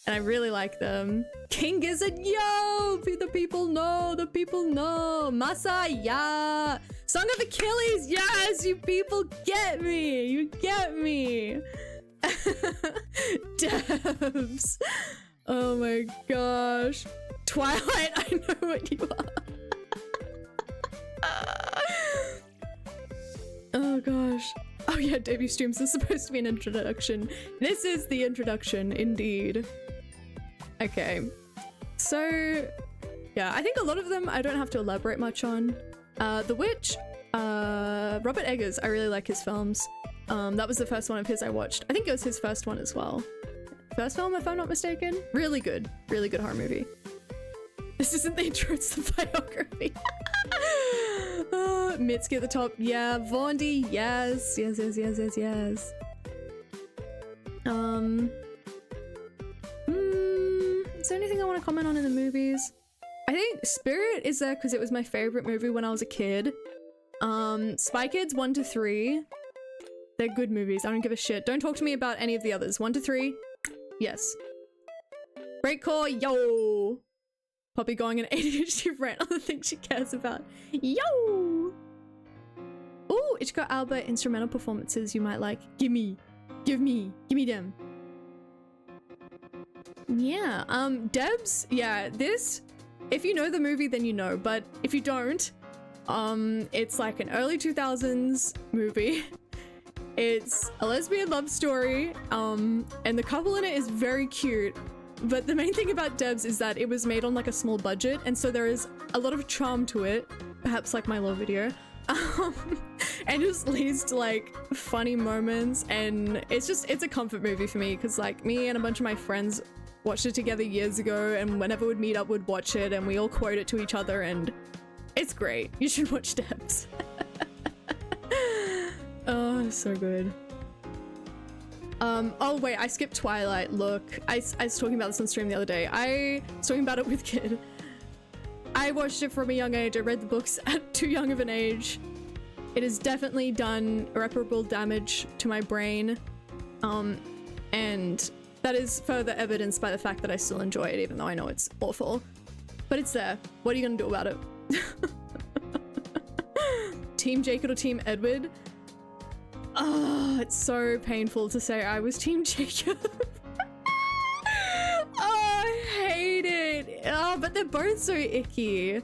and I really like them. King Gizzard, yo, the people know, Masa, yeah. Song of Achilles, yes, you people get me, you get me. Devs. Oh my gosh. Twilight, I know what you are. Oh gosh. Oh yeah, debut streams are supposed to be an introduction. This is the introduction, indeed. Okay. So, yeah, I think a lot of them I don't have to elaborate much on. The Witch, Robert Eggers, I really like his films. That was the first one of his I watched. I think it was his first one as well. First film, if I'm not mistaken. Really good horror movie. This isn't the intro, it's the biography. Mitski at the top, yeah. VOD, yes. Is there anything I want to comment on in the movies? I think Spirit is there because it was my favorite movie when I was a kid. Spy Kids 1 to 3. They're good movies. I don't give a shit. Don't talk to me about any of the others. 1 to 3. Yes. Breakcore, yo! Poppy going an ADHD rant on the things she cares about. Yo! Ooh, Ichiko Alba instrumental performances you might like. Give me them. Yeah, Debs, yeah, this, if you know the movie, then you know, but if you don't, it's like an early 2000s movie. It's a lesbian love story, and the couple in it is very cute. But the main thing about Debs is that it was made on like a small budget, and so there is a lot of charm to it, perhaps like my love video, and just leads to like funny moments, and it's a comfort movie for me because like me and a bunch of my friends watched it together years ago, and whenever we'd meet up we'd watch it and we all quote it to each other, and it's great. You should watch Debs. Oh, so good. Oh wait, I skipped Twilight. Look, I was talking about this on stream the other day. I was talking about it with Kid. I watched it from a young age. I read the books at too young of an age. It has definitely done irreparable damage to my brain. And that is further evidenced by the fact that I still enjoy it, even though I know it's awful. But it's there. What are you gonna do about it? Team Jacob or Team Edward? Oh, it's so painful to say I was Team Jacob. Oh, I hate it. Oh, but they're both so icky.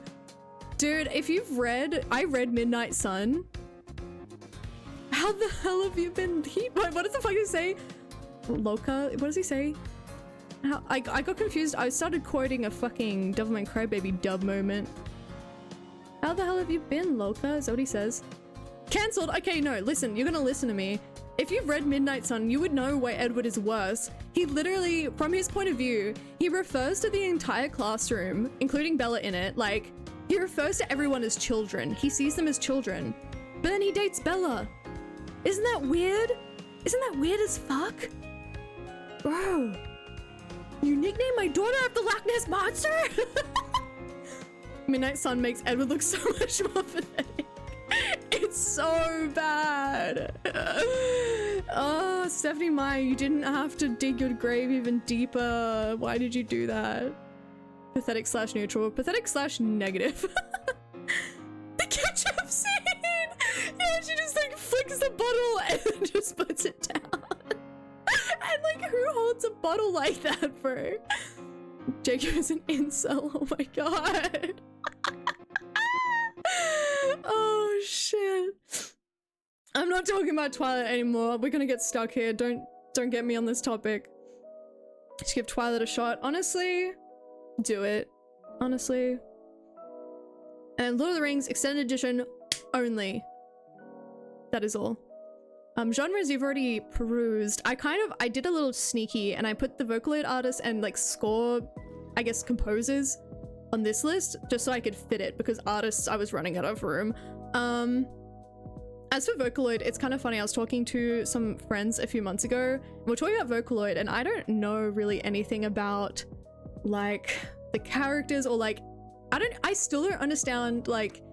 Dude, if you've read, I read Midnight Sun. How the hell have you been? What does the fuck he say? Loca? What does he say? I got confused. I started quoting a fucking Devilman Crybaby dub moment. How the hell have you been, Loca? Is that what he says? Cancelled? Okay, no, listen, you're gonna listen to me. If you've read Midnight Sun, you would know why Edward is worse. He literally, from his point of view, he refers to the entire classroom, including Bella in it, like, he refers to everyone as children. He sees them as children. But then he dates Bella. Isn't that weird? Isn't that weird as fuck? Bro. You nicknamed my daughter after Loch Ness Monster? Midnight Sun makes Edward look so much more pathetic. It's so bad. Oh, Stephanie Meyer, you didn't have to dig your grave even deeper. Why did you do that? Pathetic slash neutral. Pathetic slash negative. The ketchup scene! Yeah, she just like flicks the bottle and then just puts it down. And like, who holds a bottle like that, bro? Jacob is an incel. Oh my god. Oh shit. I'm not talking about Twilight anymore. We're gonna get stuck here. Don't get me on this topic. Just give Twilight a shot. Honestly, do it. Honestly. And Lord of the Rings Extended Edition only. That is all. Genres you've already perused. I did a little sneaky and I put the Vocaloid artists and like score, I guess, composers on this list just so I could fit it, because artists I was running out of room. As for Vocaloid, it's kind of funny. I was talking to some friends a few months ago and we're talking about Vocaloid, and I don't know really anything about like the characters or like I still don't understand like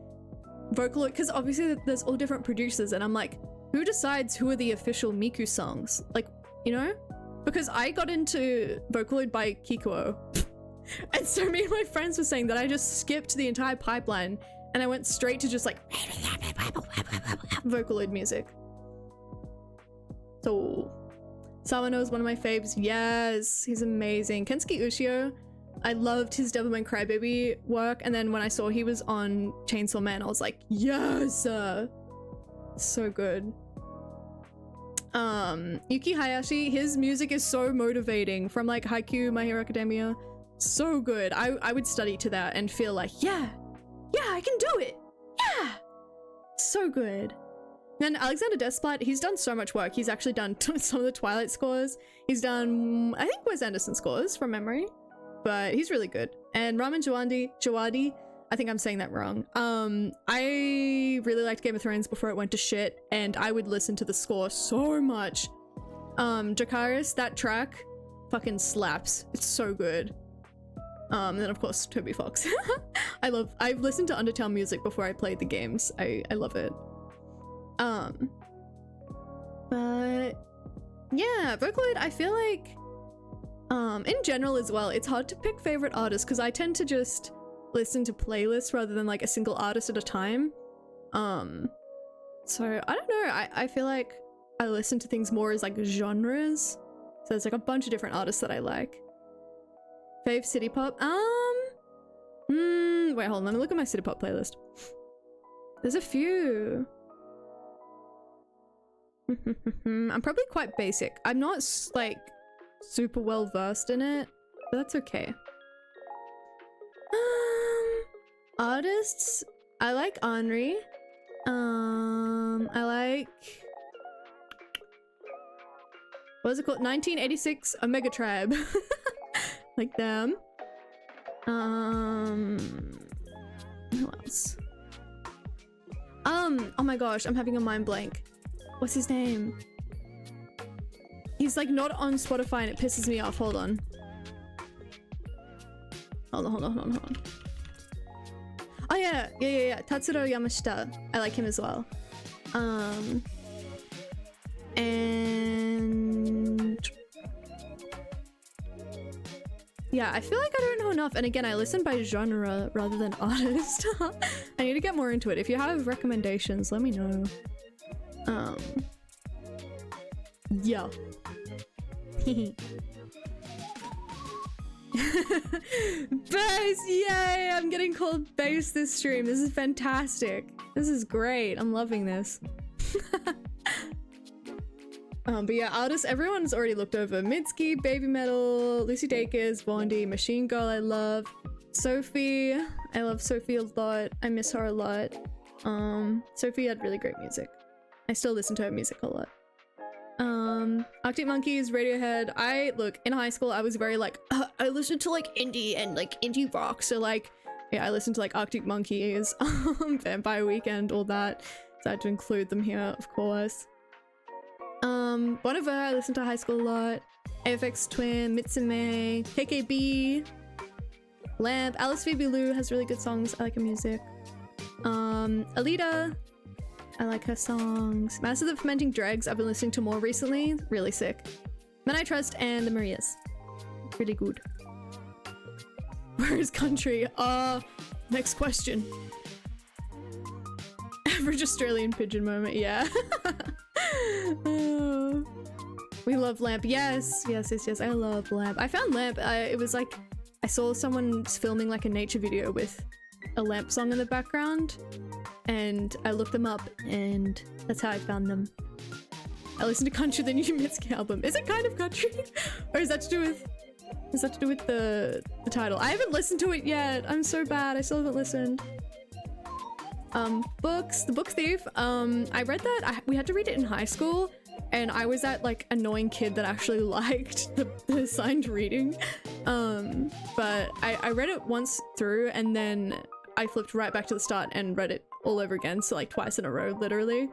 Vocaloid, because obviously there's all different producers and I'm like, who decides who are the official Miku songs? Like, you know? Because I got into Vocaloid by Kikuo. And so me and my friends were saying that I just skipped the entire pipeline and I went straight to just like Vocaloid music. So Sawano is one of my faves. Yes, he's amazing. Kensuke Ushio, I loved his Devilman Crybaby work, and then when I saw he was on Chainsaw Man, I was like, yes, so good. Yuki Hayashi, his music is so motivating, from like Haikyuu, My Hero Academia. So good. I would study to that and feel like, yeah, I can do it. Yeah, so good. Then Alexander Desplat, he's done so much work. He's actually done some of the Twilight scores. He's done, I think, Wes Anderson scores from memory, but he's really good. And Raman Djawadi, I think I'm saying that wrong. I really liked Game of Thrones before it went to shit, and I would listen to the score so much. Dracarys, that track fucking slaps. It's so good. And then of course Toby Fox. I've listened to Undertale music before I played the games. I love it. But yeah, Vocaloid, I feel like in general as well, it's hard to pick favorite artists because I tend to just listen to playlists rather than like a single artist at a time. So I don't know, I feel like I listen to things more as like genres. So there's like a bunch of different artists that I like. Fave city pop? Wait, hold on, let me look at my city pop playlist. There's a few. I'm probably quite basic. I'm not like super well versed in it, but that's okay. Artists, I like Henri. I like, what is it called? 1986 Omega Tribe. Like them. Who else? Oh my gosh, I'm having a mind blank. What's his name? He's like not on Spotify and it pisses me off. Hold on. Hold on. Oh yeah. Tatsuro Yamashita. I like him as well. And yeah, I feel like I don't know enough. And again, I listen by genre rather than artist. I need to get more into it. If you have recommendations, let me know. Yeah. Bass! Yay! I'm getting called bass this stream. This is fantastic. This is great. I'm loving this. But yeah, artists, everyone's already looked over. Mitski, Baby Metal, Lucy Dacus, Bondi, Machine Girl, I love. Sophie, I love Sophie a lot. I miss her a lot. Sophie had really great music. I still listen to her music a lot. Arctic Monkeys, Radiohead. Look, in high school, I was very like, I listened to like indie and like indie rock. So like, yeah, I listened to like Arctic Monkeys, Vampire Weekend, all that. So I had to include them here, of course. Bon Iver, I listened to high school a lot. AFX Twin, Mitsume, KKB, Lamp, Alice Phoebe Lou has really good songs. I like her music. Alita, I like her songs. Master of the Fermenting Dregs, I've been listening to more recently. Really sick. Men I Trust and the Marias. Really good. Where is country? Next question. Average Australian pigeon moment, yeah. We love Lamp. Yes. I love Lamp. I found Lamp. It was like I saw someone filming like a nature video with a Lamp song in the background, and I looked them up, and that's how I found them. I listened to Country, the new Mitski album. Is it kind of country, or is that to do with? Is that to do with the title? I haven't listened to it yet. I'm so bad. I still haven't listened. Books. The Book Thief. I read that. We had to read it in high school, and I was that like annoying kid that actually liked the assigned reading. But I read it once through, and then I flipped right back to the start and read it all over again, so like twice in a row, literally.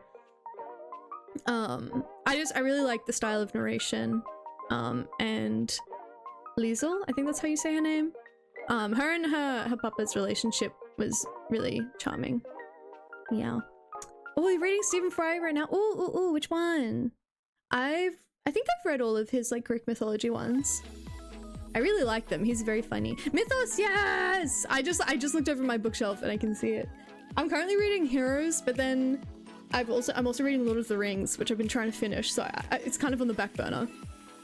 I really like the style of narration. And Liesel, I think that's how you say her name. Her and her papa's relationship was really charming. Yeah. Oh, you're reading Stephen Fry right now? Ooh, which one? I think I've read all of his like Greek mythology ones. I really like them. He's very funny. Mythos, yes! I just looked over my bookshelf and I can see it. I'm currently reading Heroes, but then I'm also reading Lord of the Rings, which I've been trying to finish, so it's kind of on the back burner.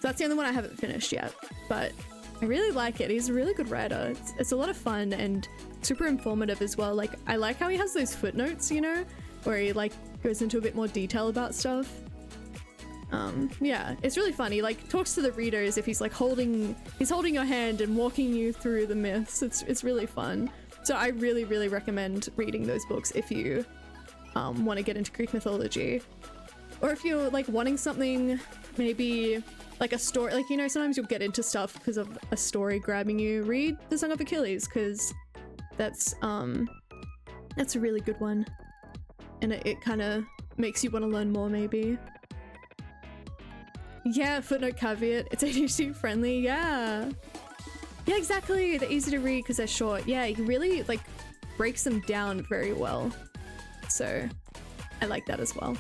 that's the only one I haven't finished yet, but I really like it. He's a really good writer. It's a lot of fun and super informative as well. Like, I like how he has those footnotes, you know, where he like goes into a bit more detail about stuff. Yeah, it's really fun. He like talks to the reader as if he's like holding your hand and walking you through the myths. It's really fun. So I really, really recommend reading those books if you want to get into Greek mythology, or if you're like wanting something, maybe like a story, like, you know, sometimes you'll get into stuff because of a story grabbing you. Read The Song of Achilles, because that's a really good one, and it kind of makes you want to learn more maybe. Yeah, footnote caveat, it's ADHD friendly. Yeah, exactly. They're easy to read because they're short. Yeah, he really like breaks them down very well, so I like that as well.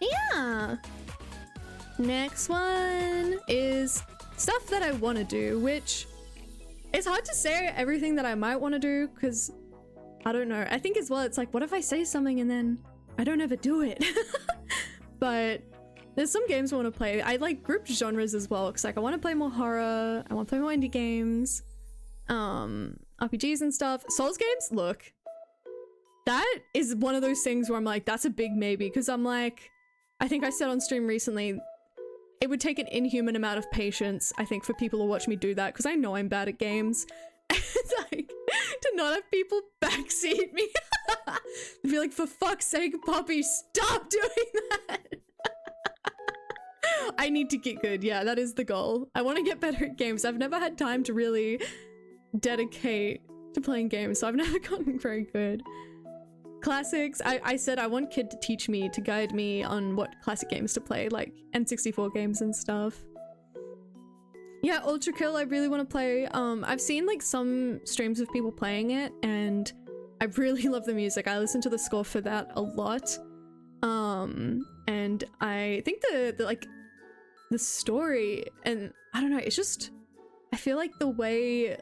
Yeah, next one is stuff that I want to do, which it's hard to say everything that I might want to do because I don't know. I think as well, it's like, what if I say something and then I don't ever do it? But there's some games I want to play. I like grouped genres as well, because like I want to play more horror, I want to play more indie games, RPGs and stuff. Souls games, look, that is one of those things where I'm like, that's a big maybe, because I'm like, I think I said on stream recently, it would take an inhuman amount of patience, I think, for people to watch me do that, because I know I'm bad at games. It's like, to not have people backseat me. They'd be like, for fuck's sake, Poppy, stop doing that. I need to get good. Yeah, that is the goal. I want to get better at games. I've never had time to really dedicate to playing games, so I've never gotten very good. Classics, I said I want Kid to teach me, to guide me on what classic games to play, like N64 games and stuff. Yeah, Ultra Kill, I really want to play. I've seen like some streams of people playing it, and I really love the music. I listen to the score for that a lot. And I think the story, and I don't know, it's just, I feel like the way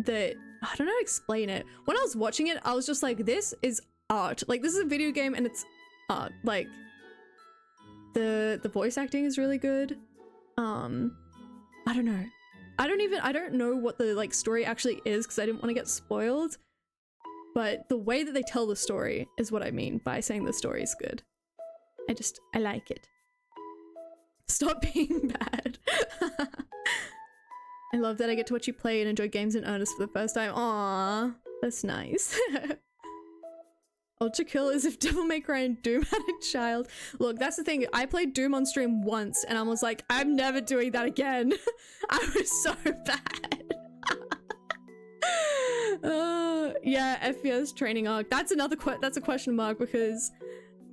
that, I don't know how to explain it. When I was watching it, I was just like, this is art. Like, this is a video game and it's art. Like, the voice acting is really good. I don't know. I don't know what the like story actually is, because I didn't want to get spoiled. But the way that they tell the story is what I mean by saying the story is good. I like it. Stop being bad. I love that I get to watch you play and enjoy games in earnest for the first time. Aww, that's nice. Ultra Kill is if Devil May Cry and Doom had a child. Look, that's the thing. I played Doom on stream once and I was like, I'm never doing that again. I was so bad. Yeah, FPS training arc. That's another that's a question mark, because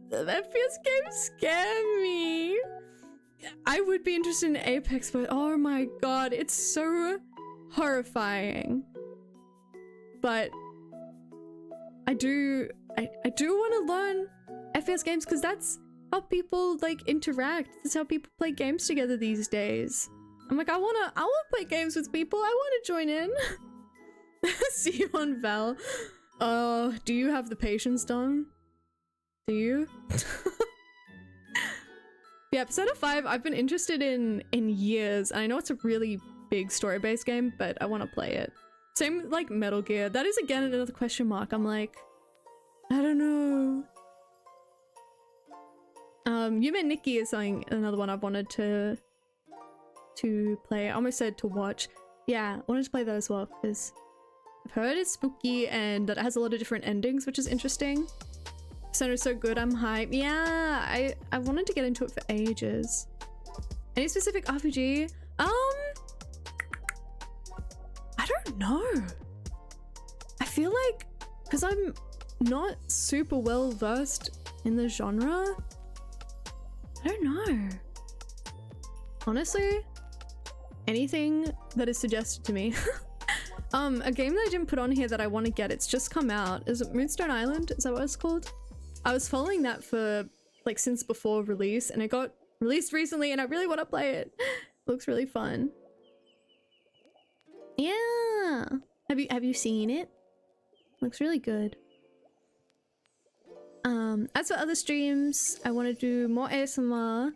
the FPS games scare me. I would be interested in Apex, but oh my god, it's so horrifying. But I do want to learn FPS games, because that's how people like interact. That's how people play games together these days. I'm like, I wanna play games with people. I wanna join in. See you on Val. Do you have the patience, Dom? Do you? Yeah, Persona 5 I've been interested in years, and I know it's a really big story-based game, but I want to play it. Same like Metal Gear. That is again another question mark. I'm like, I don't know. Yume Nikki is another one I've wanted to play. I almost said to watch. Yeah, I wanted to play that as well, because I've heard it's spooky and that it has a lot of different endings, which is interesting. Persona's so good, I'm hyped. Yeah, I wanted to get into it for ages. Any specific RPG? I don't know. I feel like, because I'm not super well versed in the genre, I don't know. Honestly, anything that is suggested to me. A game that I didn't put on here that I want to get, it's just come out. Is it Moonstone Island? Is that what it's called? I was following that for like since before release, and it got released recently, and I really want to play it. Looks really fun. Yeah. Have you seen it? Looks really good. As for other streams, I want to do more ASMR.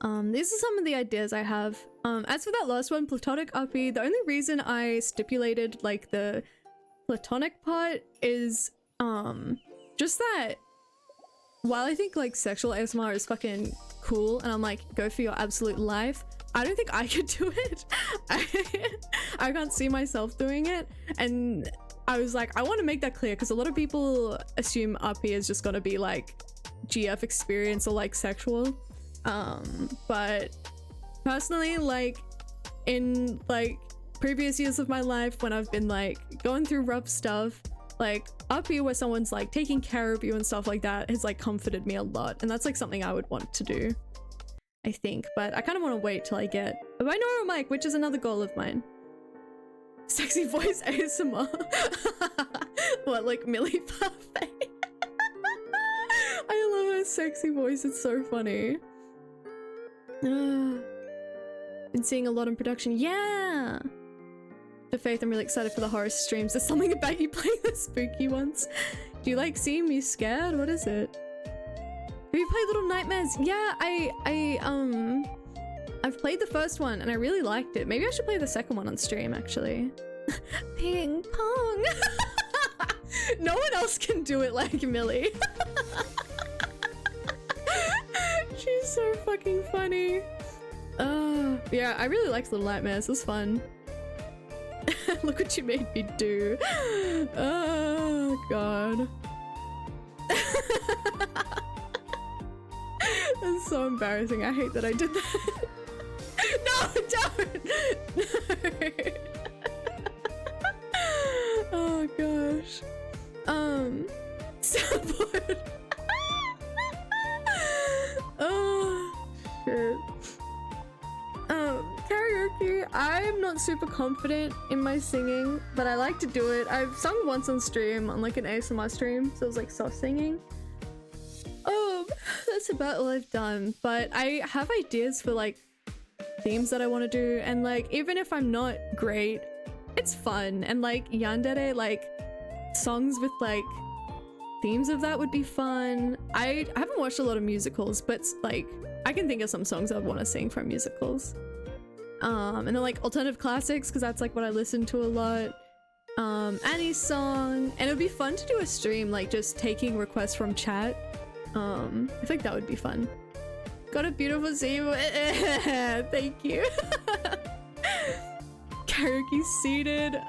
These are some of the ideas I have. As for that last one, platonic uppy, the only reason I stipulated like the platonic part is just that while I think like sexual ASMR is fucking cool and I'm like, go for your absolute life, I don't think I could do it. I can't see myself doing it, and I was like, I want to make that clear because a lot of people assume uppy is just gonna be like GF experience or like sexual, but personally, like in like previous years of my life when I've been like going through rough stuff, like uppy where someone's like taking care of you and stuff like that has like comforted me a lot, and that's like something I would want to do, I think. But I kind of want to wait till I get a binaural mic, which is another goal of mine. Sexy voice ASMR. What, like Millie Parfait? I love her sexy voice, it's so funny. Been seeing a lot in production. Yeah! The Faith, I'm really excited for the horror streams. There's something about you playing the spooky ones. Do you like seeing me scared? What is it? Have you played Little Nightmares? Yeah, I've played the first one and I really liked it. Maybe I should play the second one on stream, actually. Ping pong! No one else can do it like Millie. She's so fucking funny. Yeah, I really liked Little Nightmares. It was fun. Look what you made me do. Oh, God. That's so embarrassing. I hate that I did that. No, don't! No. Oh, gosh. Soundboard. Oh, shit. Karaoke, I'm not super confident in my singing, but I like to do it. I've sung once on stream, on like an ASMR stream, so it was like soft singing. That's about all I've done, but I have ideas for like themes that I want to do, and like even if I'm not great, it's fun, and like yandere, like songs with like themes of that would be fun. I haven't watched a lot of musicals, but like I can think of some songs I want to sing from musicals. And then like alternative classics, because that's like what I listen to a lot. Annie's song, and it would be fun to do a stream like just taking requests from chat. I think that would be fun. Got a beautiful scene. Thank you. Karaoke seated.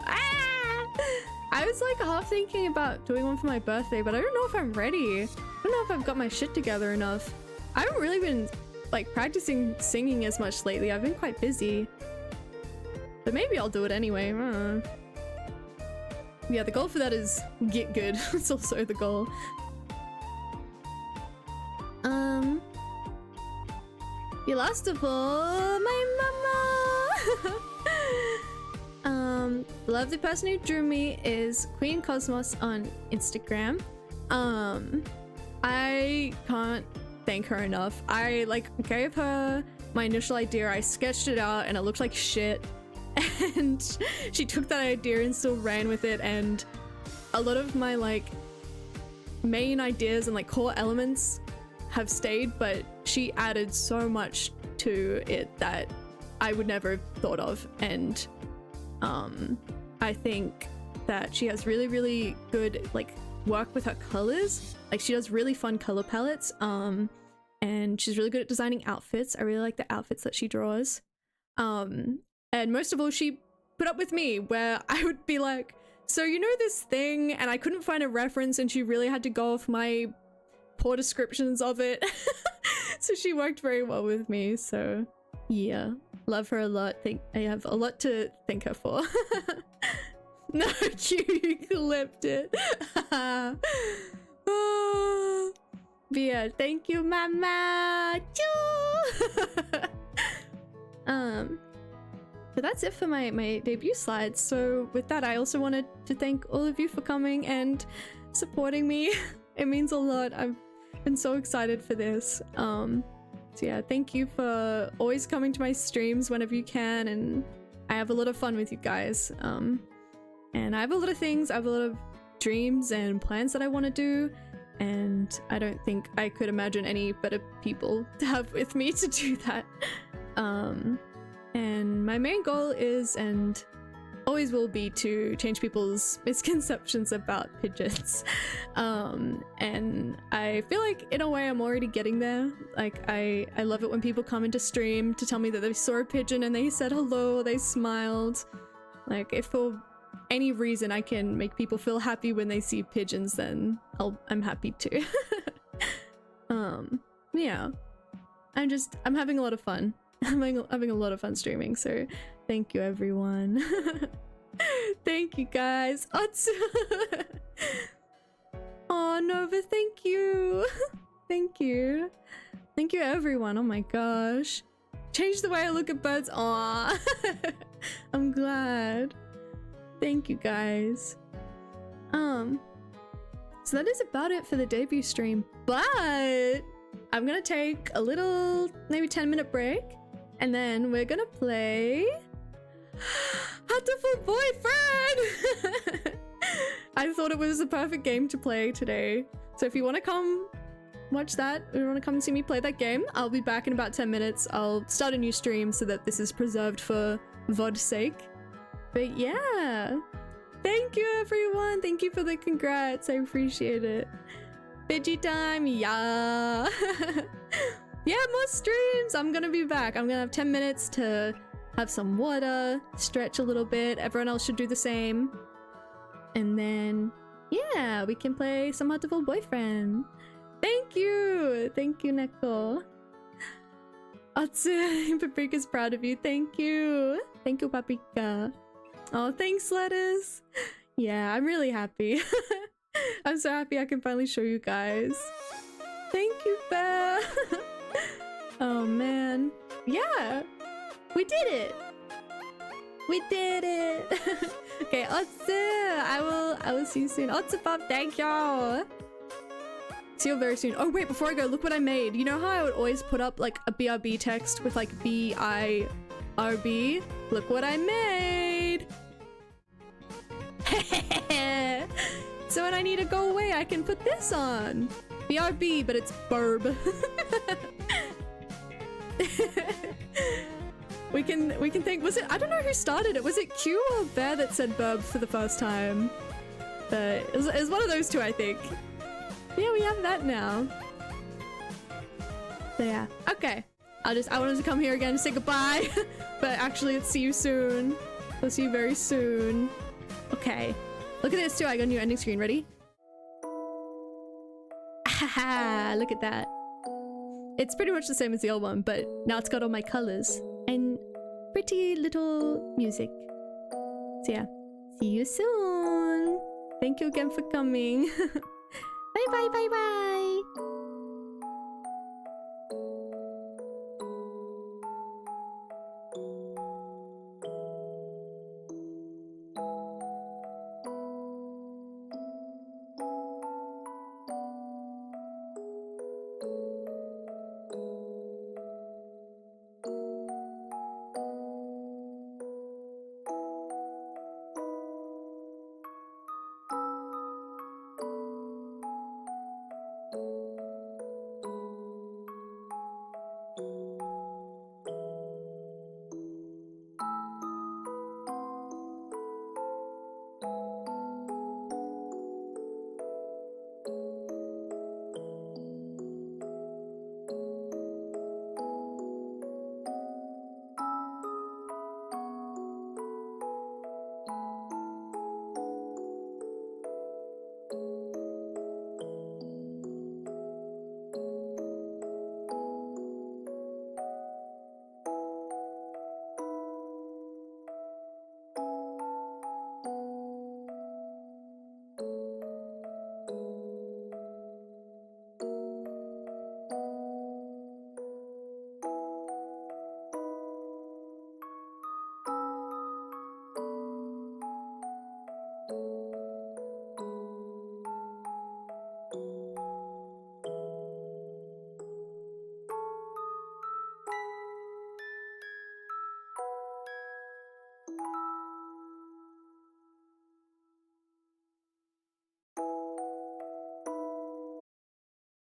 I was like half thinking about doing one for my birthday, but I don't know if I'm ready. I don't know if I've got my shit together enough. I haven't really been like practicing singing as much lately. I've been quite busy, but maybe I'll do it anyway. Yeah, the goal for that is get good. It's also the goal. You last of all, my mama. Love the person who drew me is Queen Cosmos on Instagram. I can't thank her enough. I like gave her my initial idea, I sketched it out and it looked like shit, and she took that idea and still ran with it, and a lot of my like main ideas and like core elements have stayed, but she added so much to it that I would never have thought of, and I think that she has really good like work with her colors. Like she does really fun color palettes, and she's really good at designing outfits. I really like the outfits that she draws, and most of all, she put up with me where I would be like, so you know this thing, and I couldn't find a reference, and she really had to go off my poor descriptions of it. So she worked very well with me, so yeah, love her a lot. I have a lot to thank her for. No, you clipped it. Oh, but yeah, thank you, mama. But that's it for my debut slides. So with that, I also wanted to thank all of you for coming and supporting me. It means a lot. I've been so excited for this. So yeah, thank you for always coming to my streams whenever you can, and I have a lot of fun with you guys. And I have a lot of things, I have a lot of dreams and plans that I want to do, and I don't think I could imagine any better people to have with me to do that. And my main goal is, and always will be, to change people's misconceptions about pigeons. And I feel like in a way I'm already getting there. Like I love it when people come into stream to tell me that they saw a pigeon and they said hello, they smiled. Like if for any reason I can make people feel happy when they see pigeons, then I'm happy too. Yeah, I'm having a lot of fun. I'm having a lot of fun streaming, so thank you everyone. Thank you guys. Oh Nova, thank you. Thank you everyone. Oh my gosh, change the way I look at birds. Aw. I'm glad. Thank you guys. So that is about it for the debut stream, but I'm gonna take a little, maybe 10-minute break, and then we're gonna play Hatoful Boyfriend. I thought it was the perfect game to play today, so if you want to come watch that, or you want to come and see me play that game, I'll be back in about 10 minutes. I'll start a new stream so that this is preserved for VOD's sake. But yeah, thank you everyone. Thank you for the congrats. I appreciate it. Pidgey time, yeah. Yeah, more streams. I'm gonna be back. I'm gonna have 10 minutes to have some water, stretch a little bit. Everyone else should do the same. And then, yeah, we can play some Hatoful Boyfriend. Thank you, Neko. Atsu, Paprika's proud of you. Thank you, Paprika. Oh, thanks, Lettuce. Yeah, I'm really happy. I'm so happy I can finally show you guys. Thank you, Beth. Oh man, yeah, we did it. We did it. Okay, Otsu, I will see you soon. Otsu Pop, thank y'all. See you very soon. Oh wait, before I go, look what I made. You know how I would always put up like a BRB text with like BIRB? Look what I made. So when I need to go away, I can put this on. BRB, but it's burb. We can think, was it, I don't know who started it. Was it Q or Bear that said burb for the first time? But it was one of those two, I think. Yeah, we have that now. So yeah, okay. I wanted to come here again to say goodbye, but actually it's see you soon. I'll see you very soon. Okay, look at this too. I got a new ending screen. Ready? Haha, look at that. It's pretty much the same as the old one, but now it's got all my colors and pretty little music. So yeah, see you soon. Thank you again for coming. Bye bye bye bye.